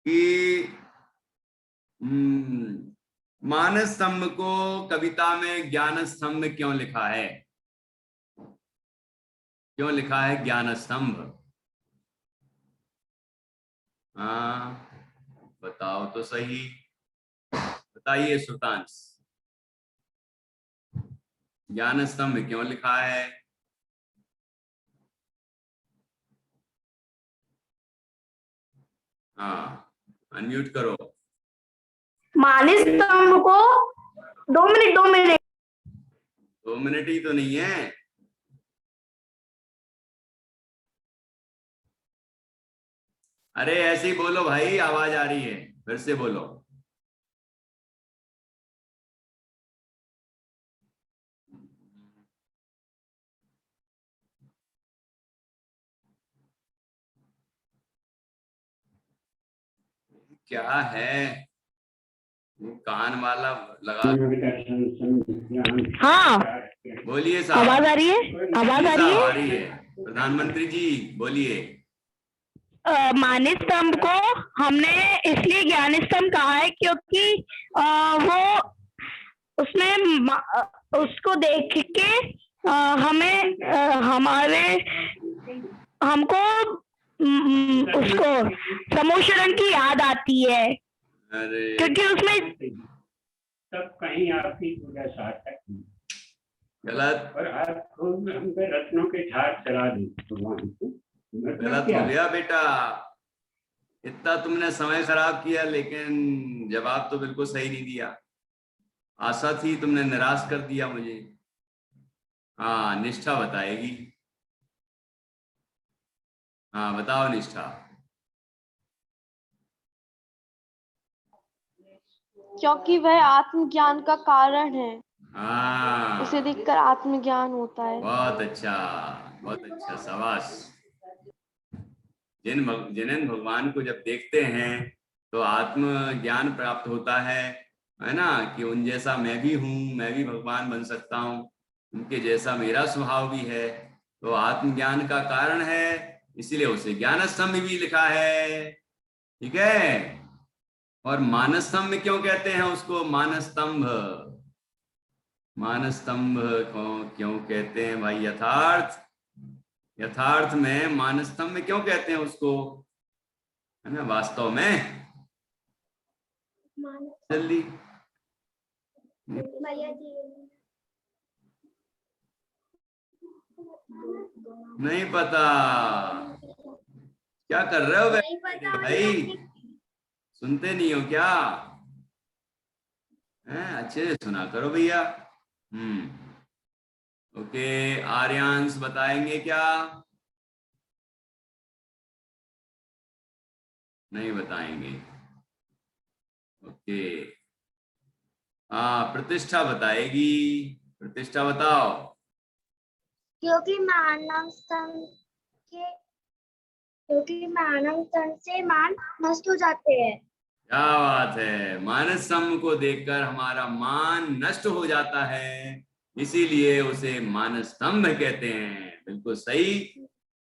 कि मानस स्तंभ को कविता में ज्ञान स्तंभ क्यों लिखा है? क्यों लिखा है ज्ञान स्तंभ? हाँ बताओ तो सही, बताइए सुल्तान, ज्ञान स्तंभ क्यों लिखा है? हाँ, अनम्यूट करो। मानस स्तंभ को 2 मिनट 2 मिनट ही तो नहीं है। अरे ऐसे ही बोलो भाई, आवाज आ रही है, फिर से बोलो। क्या है वो कान वाला लगा? हाँ, बोलिए साहब। आवाज आ रही है? आवाज आ रही है? आ रही है। प्रधानमंत्री जी बोलिए। मानस स्तंभ को हमने इसलिए ज्ञान स्तंभ कहा है क्योंकि वो उसमें उसको देख के हमें हमको उसको समोशरण की याद आती है। अरे क्योंकि उसमें सब कहीं आपकी पूजा सार्थक गलत, और आप खुद हमको रत्नों के झाड़ चला दी भगवान को। गलत हो गया बेटा। इतना तुमने समय खराब किया लेकिन जवाब तो बिल्कुल सही नहीं दिया। आशा थी, तुमने निराश कर दिया मुझे। हाँ, निष्ठा बताएगी। हाँ बताओ निष्ठा। क्योंकि वह आत्मज्ञान का कारण है। हाँ, उसे देखकर आत्मज्ञान होता है। बहुत अच्छा, बहुत अच्छा, शाबाश। जिन भगवान को जब देखते हैं तो आत्म ज्ञान प्राप्त होता है ना, कि उन जैसा मैं भी हूँ, मैं भी भगवान बन सकता हूँ, उनके जैसा मेरा स्वभाव भी है। तो आत्मज्ञान का कारण है, इसीलिए उसे ज्ञान स्तंभ भी लिखा है। ठीक है। और मानस स्तंभ क्यों कहते हैं उसको? मानस स्तंभ, मानस स्तंभ क्यों कहते हैं भाई? यथार्थ में मानस स्तंभ क्यों कहते हैं उसको, है ना? वास्तव में जल्दी भैया जी नहीं पता, क्या कर रहे हो नहीं पता भाई? सुनते नहीं हो क्या? अच्छे से सुना करो भैया। ओके, आर्यांश बताएंगे क्या? नहीं बताएंगे। ओके, प्रतिष्ठा बताएगी। प्रतिष्ठा बताओ। क्योंकि मानव तन से मान नष्ट हो जाते हैं। क्या बात है, मानस स्तंभ को देखकर हमारा मान नष्ट हो जाता है, इसीलिए उसे मानस स्तंभ कहते हैं। बिल्कुल सही।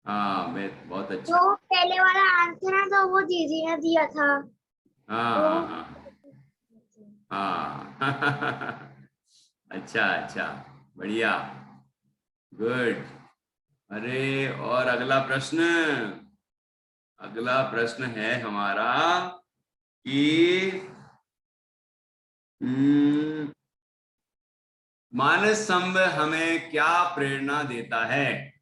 मैं बहुत अच्छा। जो पहले वाला आंसर है तो वो जीजी ने दिया था। हाँ। अच्छा अच्छा, बढ़िया, गुड। अरे, और अगला प्रश्न है हमारा कि मानस स्तंभ हमें क्या प्रेरणा देता है?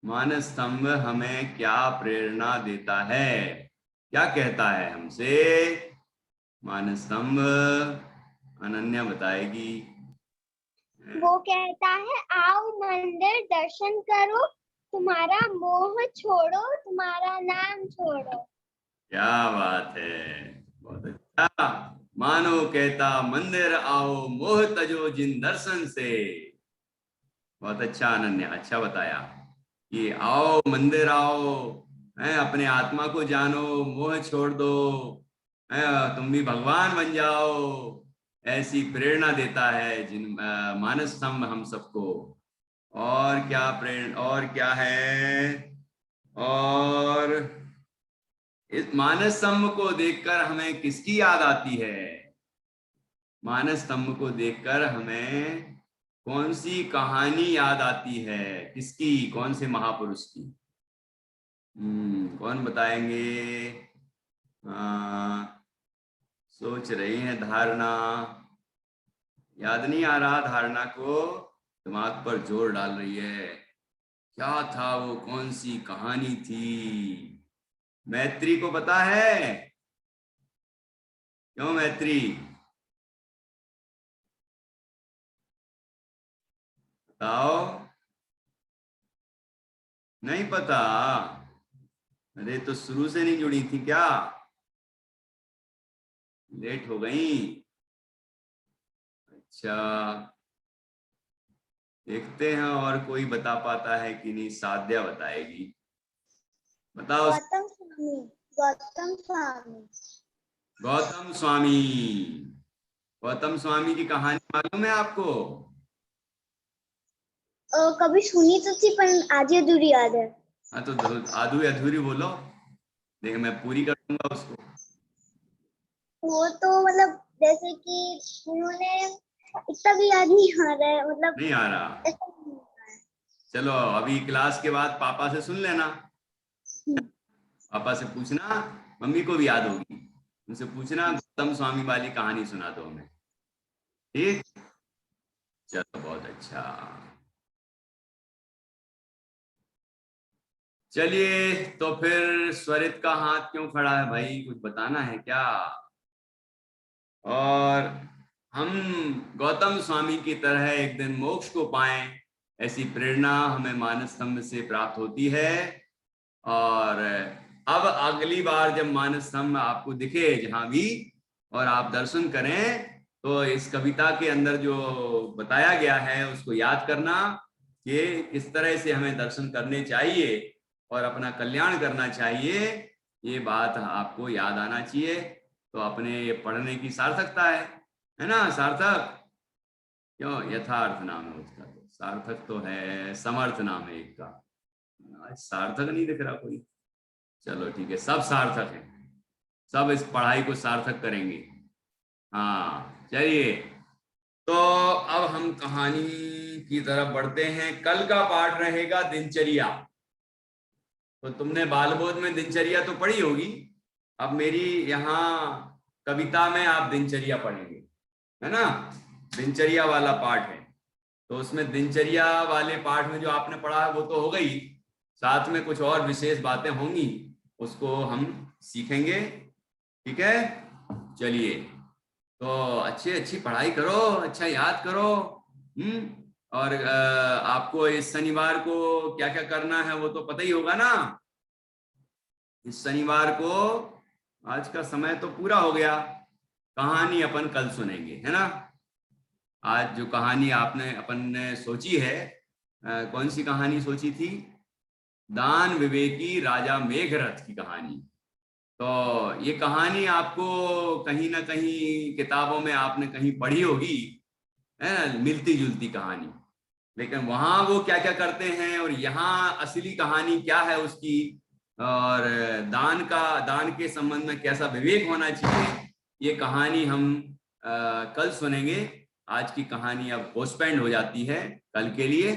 मानस स्तंभ हमें क्या प्रेरणा देता है? क्या कहता है हमसे मानस स्तंभ? अनन्या बताएगी। वो कहता है, आओ मंदिर दर्शन करो, तुम्हारा मोह छोड़ो, तुम्हारा नाम छोड़ो। क्या बात है, बहुत अच्छा। मानो कहता, मंदिर आओ, मोह तजो जिन दर्शन से। बहुत अच्छा अनन्या, अच्छा बताया कि आओ मंदिर आओ, अपने आत्मा को जानो, मोह छोड़ दो, तुम भी भगवान बन जाओ, ऐसी प्रेरणा देता है मानस स्तंभ हम सबको। और क्या प्रेरणा, और क्या है? और इस मानस स्तंभ को देखकर हमें किसकी याद आती है? मानस स्तंभ को देखकर हमें कौन सी कहानी याद आती है? किसकी? कौन से महापुरुष की? कौन बताएंगे? सोच रही हैं धारणा, याद नहीं आ रहा धारणा को, दिमाग पर जोर डाल रही है। क्या था वो, कौन सी कहानी थी? मैत्री को पता है? क्यों मैत्री, बताओ। नहीं पता? अरे, तो शुरू से नहीं जुड़ी थी क्या? लेट हो गई? अच्छा, देखते हैं और कोई बता पाता है कि नहीं। साध्या बताएगी, बताओ। गौतम स्वामी। गौतम स्वामी। गौतम स्वामी। गौतम स्वामी की कहानी मालूम है आपको? कभी सुनी तो थी पर आधी अधूरी याद है। हाँ, तो आधुरी अधूरी बोलो, देख मैं पूरी कर दूंगा उसको। वो तो मतलब जैसे कि उन्होंने, इतना भी याद नहीं आ रहा है, मतलब नहीं आ रहा? चलो, अभी क्लास के बाद पापा से सुन लेना, पापा से पूछना, मम्मी को भी याद होगी, उनसे पूछना गौतम स्वामी वाली कहानी सुना दो हमें। ठीक, चलो बहुत अच्छा। चलिए, तो फिर स्वरित का हाथ क्यों खड़ा है भाई, कुछ बताना है क्या? और हम गौतम स्वामी की तरह एक दिन मोक्ष को पाएं, ऐसी प्रेरणा हमें मानस स्तंभ से प्राप्त होती है। और अब अगली बार जब मानस स्तंभ आपको दिखे जहां भी, और आप दर्शन करें, तो इस कविता के अंदर जो बताया गया है उसको याद करना कि किस तरह से हमें दर्शन करने चाहिए और अपना कल्याण करना चाहिए। ये बात आपको याद आना चाहिए। तो अपने पढ़ने की सार्थकता है ना। सार्थक क्यों, यथार्थ नाम है उसका, तो सार्थक तो है, समर्थ नाम है एक का। आज सार्थक नहीं दिख रहा कोई। चलो ठीक है, सब सार्थक है, सब इस पढ़ाई को सार्थक करेंगे। हाँ चलिए, तो अब हम कहानी की तरफ बढ़ते हैं। कल का पाठ रहेगा दिनचर्या। तो तुमने बालबोध में दिनचर्या तो पढ़ी होगी, अब मेरी यहाँ कविता में आप दिनचर्या पढ़ेंगे, है ना। दिनचर्या वाला पाठ है, तो उसमें दिनचर्या वाले पाठ में जो आपने पढ़ा है वो तो हो गई, साथ में कुछ और विशेष बातें होंगी, उसको हम सीखेंगे। ठीक है, चलिए, तो अच्छी पढ़ाई करो, अच्छा याद करो। और आपको इस शनिवार को क्या क्या करना है वो तो पता ही होगा ना। इस शनिवार को, आज का समय तो पूरा हो गया, कहानी अपन कल सुनेंगे, है ना। आज जो कहानी अपन ने सोची है, कौन सी कहानी सोची थी? दान विवेकी राजा मेघरथ की कहानी। तो ये कहानी आपको कहीं ना कहीं किताबों में आपने कहीं पढ़ी होगी, है ना, मिलती जुलती कहानी। लेकिन वहां वो क्या क्या करते हैं और यहाँ असली कहानी क्या है उसकी, और दान के संबंध में कैसा विवेक होना चाहिए, ये कहानी हम कल सुनेंगे। आज की कहानी अब पोस्टपोन्ड हो जाती है कल के लिए।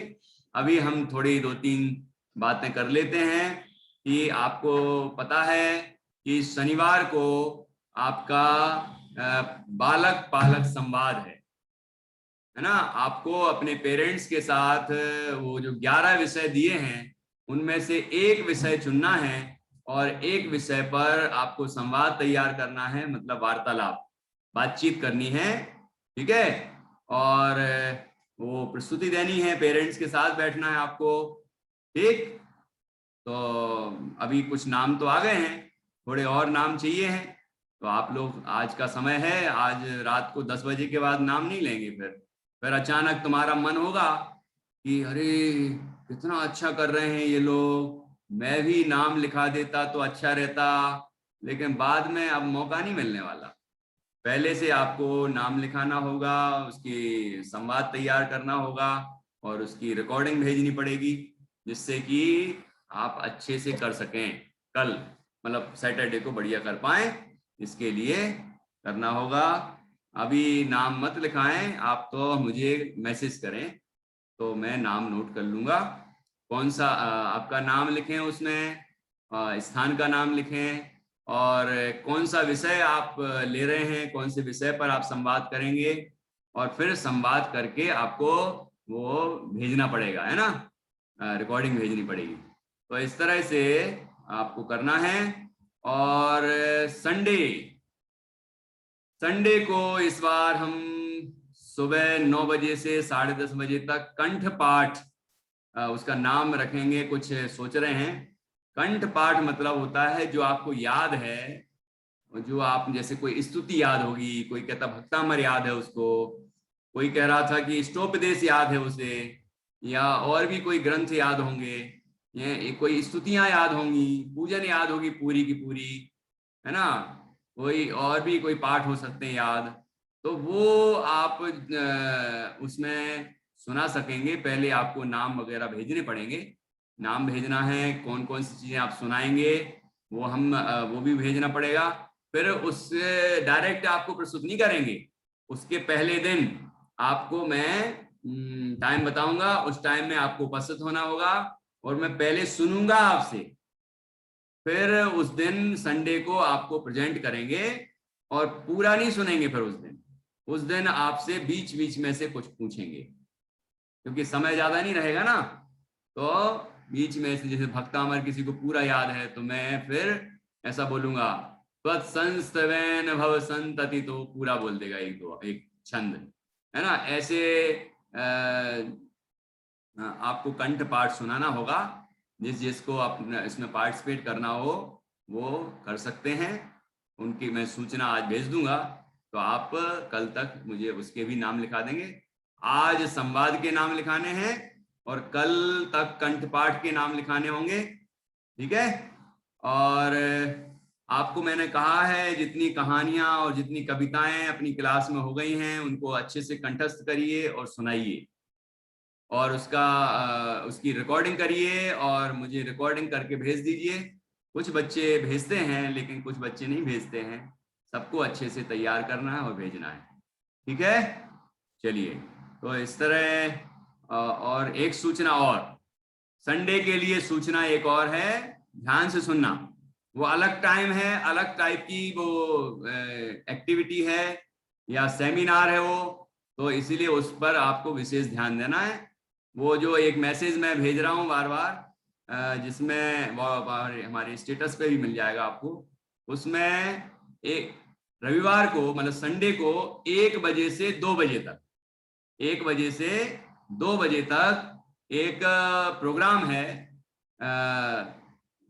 अभी हम थोड़ी 2-3 बातें कर लेते हैं कि आपको पता है कि शनिवार को आपका बालक पालक संवाद है ना। आपको अपने पेरेंट्स के साथ वो जो 11 विषय दिए हैं उनमें से एक विषय चुनना है और एक विषय पर आपको संवाद तैयार करना है, मतलब वार्तालाप, बातचीत करनी है। ठीक है, और वो प्रस्तुति देनी है, पेरेंट्स के साथ बैठना है आपको। ठीक, तो अभी कुछ नाम तो आ गए हैं, थोड़े और नाम चाहिए हैं। तो आप लोग, आज का समय है, आज रात को 10 बजे के बाद नाम नहीं लेंगे। फिर अचानक तुम्हारा मन होगा कि अरे कितना अच्छा कर रहे हैं ये लोग, मैं भी नाम लिखा देता तो अच्छा रहता। लेकिन बाद में अब मौका नहीं मिलने वाला। पहले से आपको नाम लिखाना होगा, उसकी संवाद तैयार करना होगा और उसकी रिकॉर्डिंग भेजनी पड़ेगी, जिससे कि आप अच्छे से कर सकें कल, मतलब सैटरडे को बढ़िया कर पाएं। इसके लिए करना होगा। अभी नाम मत लिखाएं आप, तो मुझे मैसेज करें तो मैं नाम नोट कर लूंगा। कौन सा आपका नाम लिखें, उसमें स्थान का नाम लिखें और कौन सा विषय आप ले रहे हैं, कौन से विषय पर आप संवाद करेंगे, और फिर संवाद करके आपको वो भेजना पड़ेगा, है ना, रिकॉर्डिंग भेजनी पड़ेगी। तो इस तरह से आपको करना है। और संडे को इस बार हम सुबह 9 बजे से 10:30 बजे तक कंठ पाठ, उसका नाम रखेंगे, कुछ सोच रहे हैं। कंठ पाठ मतलब होता है जो आपको याद है, जो आप, जैसे कोई स्तुति याद होगी, कोई कहता भक्तामर याद है उसको, कोई कह रहा था कि इष्टोपदेश याद है उसे, या और भी कोई ग्रंथ याद होंगे, ये कोई स्तुतियां याद होंगी, पूजन याद होगी पूरी की पूरी, है ना, कोई और भी कोई पाठ हो सकते हैं याद। तो वो आप उसमें सुना सकेंगे। पहले आपको नाम वगैरह भेजने पड़ेंगे, नाम भेजना है, कौन कौन सी चीजें आप सुनाएंगे वो भी भेजना पड़ेगा। फिर उससे डायरेक्ट आपको प्रस्तुत नहीं करेंगे, उसके पहले दिन आपको मैं टाइम बताऊंगा, उस टाइम में आपको उपस्थित होना होगा और मैं पहले सुनूंगा आपसे, फिर उस दिन संडे को आपको प्रेजेंट करेंगे और पूरा नहीं सुनेंगे। फिर उस दिन आपसे बीच बीच में से कुछ पूछेंगे, क्योंकि समय ज्यादा नहीं रहेगा ना। तो बीच में से, जैसे भक्तामर किसी को पूरा याद है तो मैं फिर ऐसा बोलूंगा, त्वत्संस्तवेन भव संतति, तो पूरा बोल देगा एक छंद, है ना। ऐसे आपको कंठ पाठ सुनाना होगा। जिसको आप इसमें पार्टिसिपेट करना हो वो कर सकते हैं। उनकी मैं सूचना आज भेज दूंगा, तो आप कल तक मुझे उसके भी नाम लिखा देंगे। आज संवाद के नाम लिखाने हैं और कल तक कंठ पाठ के नाम लिखाने होंगे, ठीक है। और आपको मैंने कहा है जितनी कहानियां और जितनी कविताएं अपनी क्लास में हो गई हैं उनको अच्छे से कंठस्थ करिए और सुनाइए, और उसकी रिकॉर्डिंग करिए और मुझे रिकॉर्डिंग करके भेज दीजिए। कुछ बच्चे भेजते हैं लेकिन कुछ बच्चे नहीं भेजते हैं। सबको अच्छे से तैयार करना है और भेजना है, ठीक है। चलिए, तो इस तरह और एक सूचना और, संडे के लिए सूचना एक और है, ध्यान से सुनना। वो अलग टाइम है, अलग टाइप की वो एक्टिविटी है या सेमिनार है वो, तो इसीलिए उस पर आपको विशेष ध्यान देना है। वो जो एक मैसेज मैं भेज रहा हूँ बार बार, जिसमें वो हमारे स्टेटस पे भी मिल जाएगा आपको, उसमें एक रविवार को मतलब संडे को 1 बजे से 2 बजे तक, 1 बजे से 2 बजे तक एक प्रोग्राम है,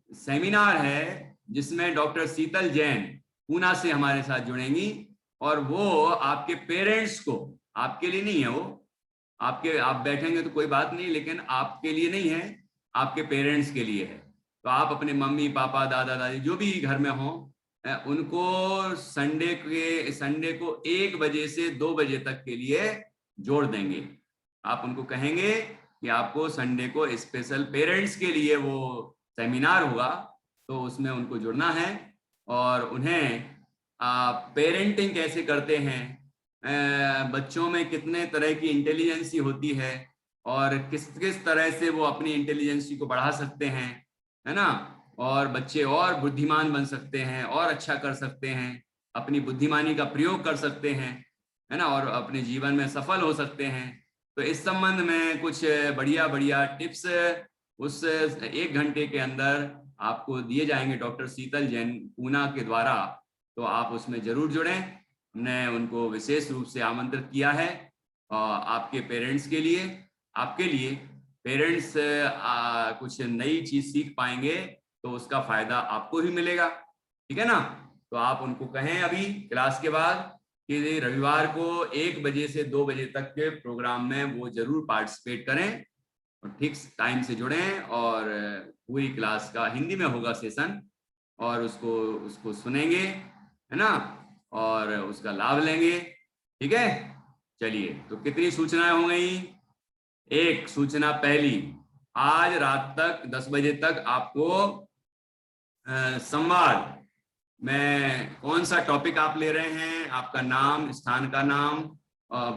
सेमिनार है, जिसमें डॉक्टर शीतल जैन पूना से हमारे साथ जुड़ेंगी, और वो आपके पेरेंट्स को, आपके लिए नहीं है वो, आप बैठेंगे तो कोई बात नहीं, लेकिन आपके लिए नहीं है, आपके पेरेंट्स के लिए है। तो आप अपने मम्मी पापा दादा दादी जो भी घर में हों उनको संडे को 1 बजे से 2 बजे तक के लिए जोड़ देंगे। आप उनको कहेंगे कि आपको संडे को स्पेशल पेरेंट्स के लिए वो सेमिनार होगा, तो उसमें उनको जुड़ना है और उन्हें पेरेंटिंग कैसे करते हैं, बच्चों में कितने तरह की इंटेलिजेंसी होती है और किस किस तरह से वो अपनी इंटेलिजेंसी को बढ़ा सकते हैं, है ना, और बच्चे और बुद्धिमान बन सकते हैं और अच्छा कर सकते हैं, अपनी बुद्धिमानी का प्रयोग कर सकते हैं, है ना, और अपने जीवन में सफल हो सकते हैं। तो इस संबंध में कुछ बढ़िया बढ़िया टिप्स उस 1 घंटे के अंदर आपको दिए जाएंगे डॉक्टर शीतल जैन पूना के द्वारा, तो आप उसमें जरूर जुड़ें। हमने उनको विशेष रूप से आमंत्रित किया है आपके पेरेंट्स के लिए। आपके लिए पेरेंट्स कुछ नई चीज सीख पाएंगे तो उसका फायदा आपको ही मिलेगा, ठीक है ना। तो आप उनको कहें अभी क्लास के बाद कि रविवार को 1 बजे से 2 बजे तक के प्रोग्राम में वो जरूर पार्टिसिपेट करें और ठीक टाइम से जुड़ें, और पूरी क्लास का हिंदी में होगा सेशन, और उसको सुनेंगे, है ना, और उसका लाभ लेंगे, ठीक है। चलिए, तो कितनी सूचनाएं हो गई? एक सूचना पहली, आज रात तक 10 बजे तक आपको संवाद में कौन सा टॉपिक आप ले रहे हैं, आपका नाम, स्थान का नाम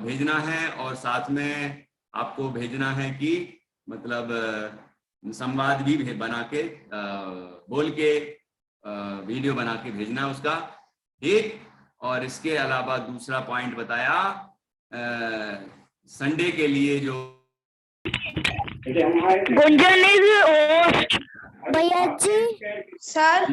भेजना है, और साथ में आपको भेजना है कि मतलब संवाद भी बना के बोल के वीडियो बना के भेजना उसका, ठीक। और इसके अलावा दूसरा पॉइंट बताया, संडे के लिए जो गुंजन इज होस्ट। भैया जी सर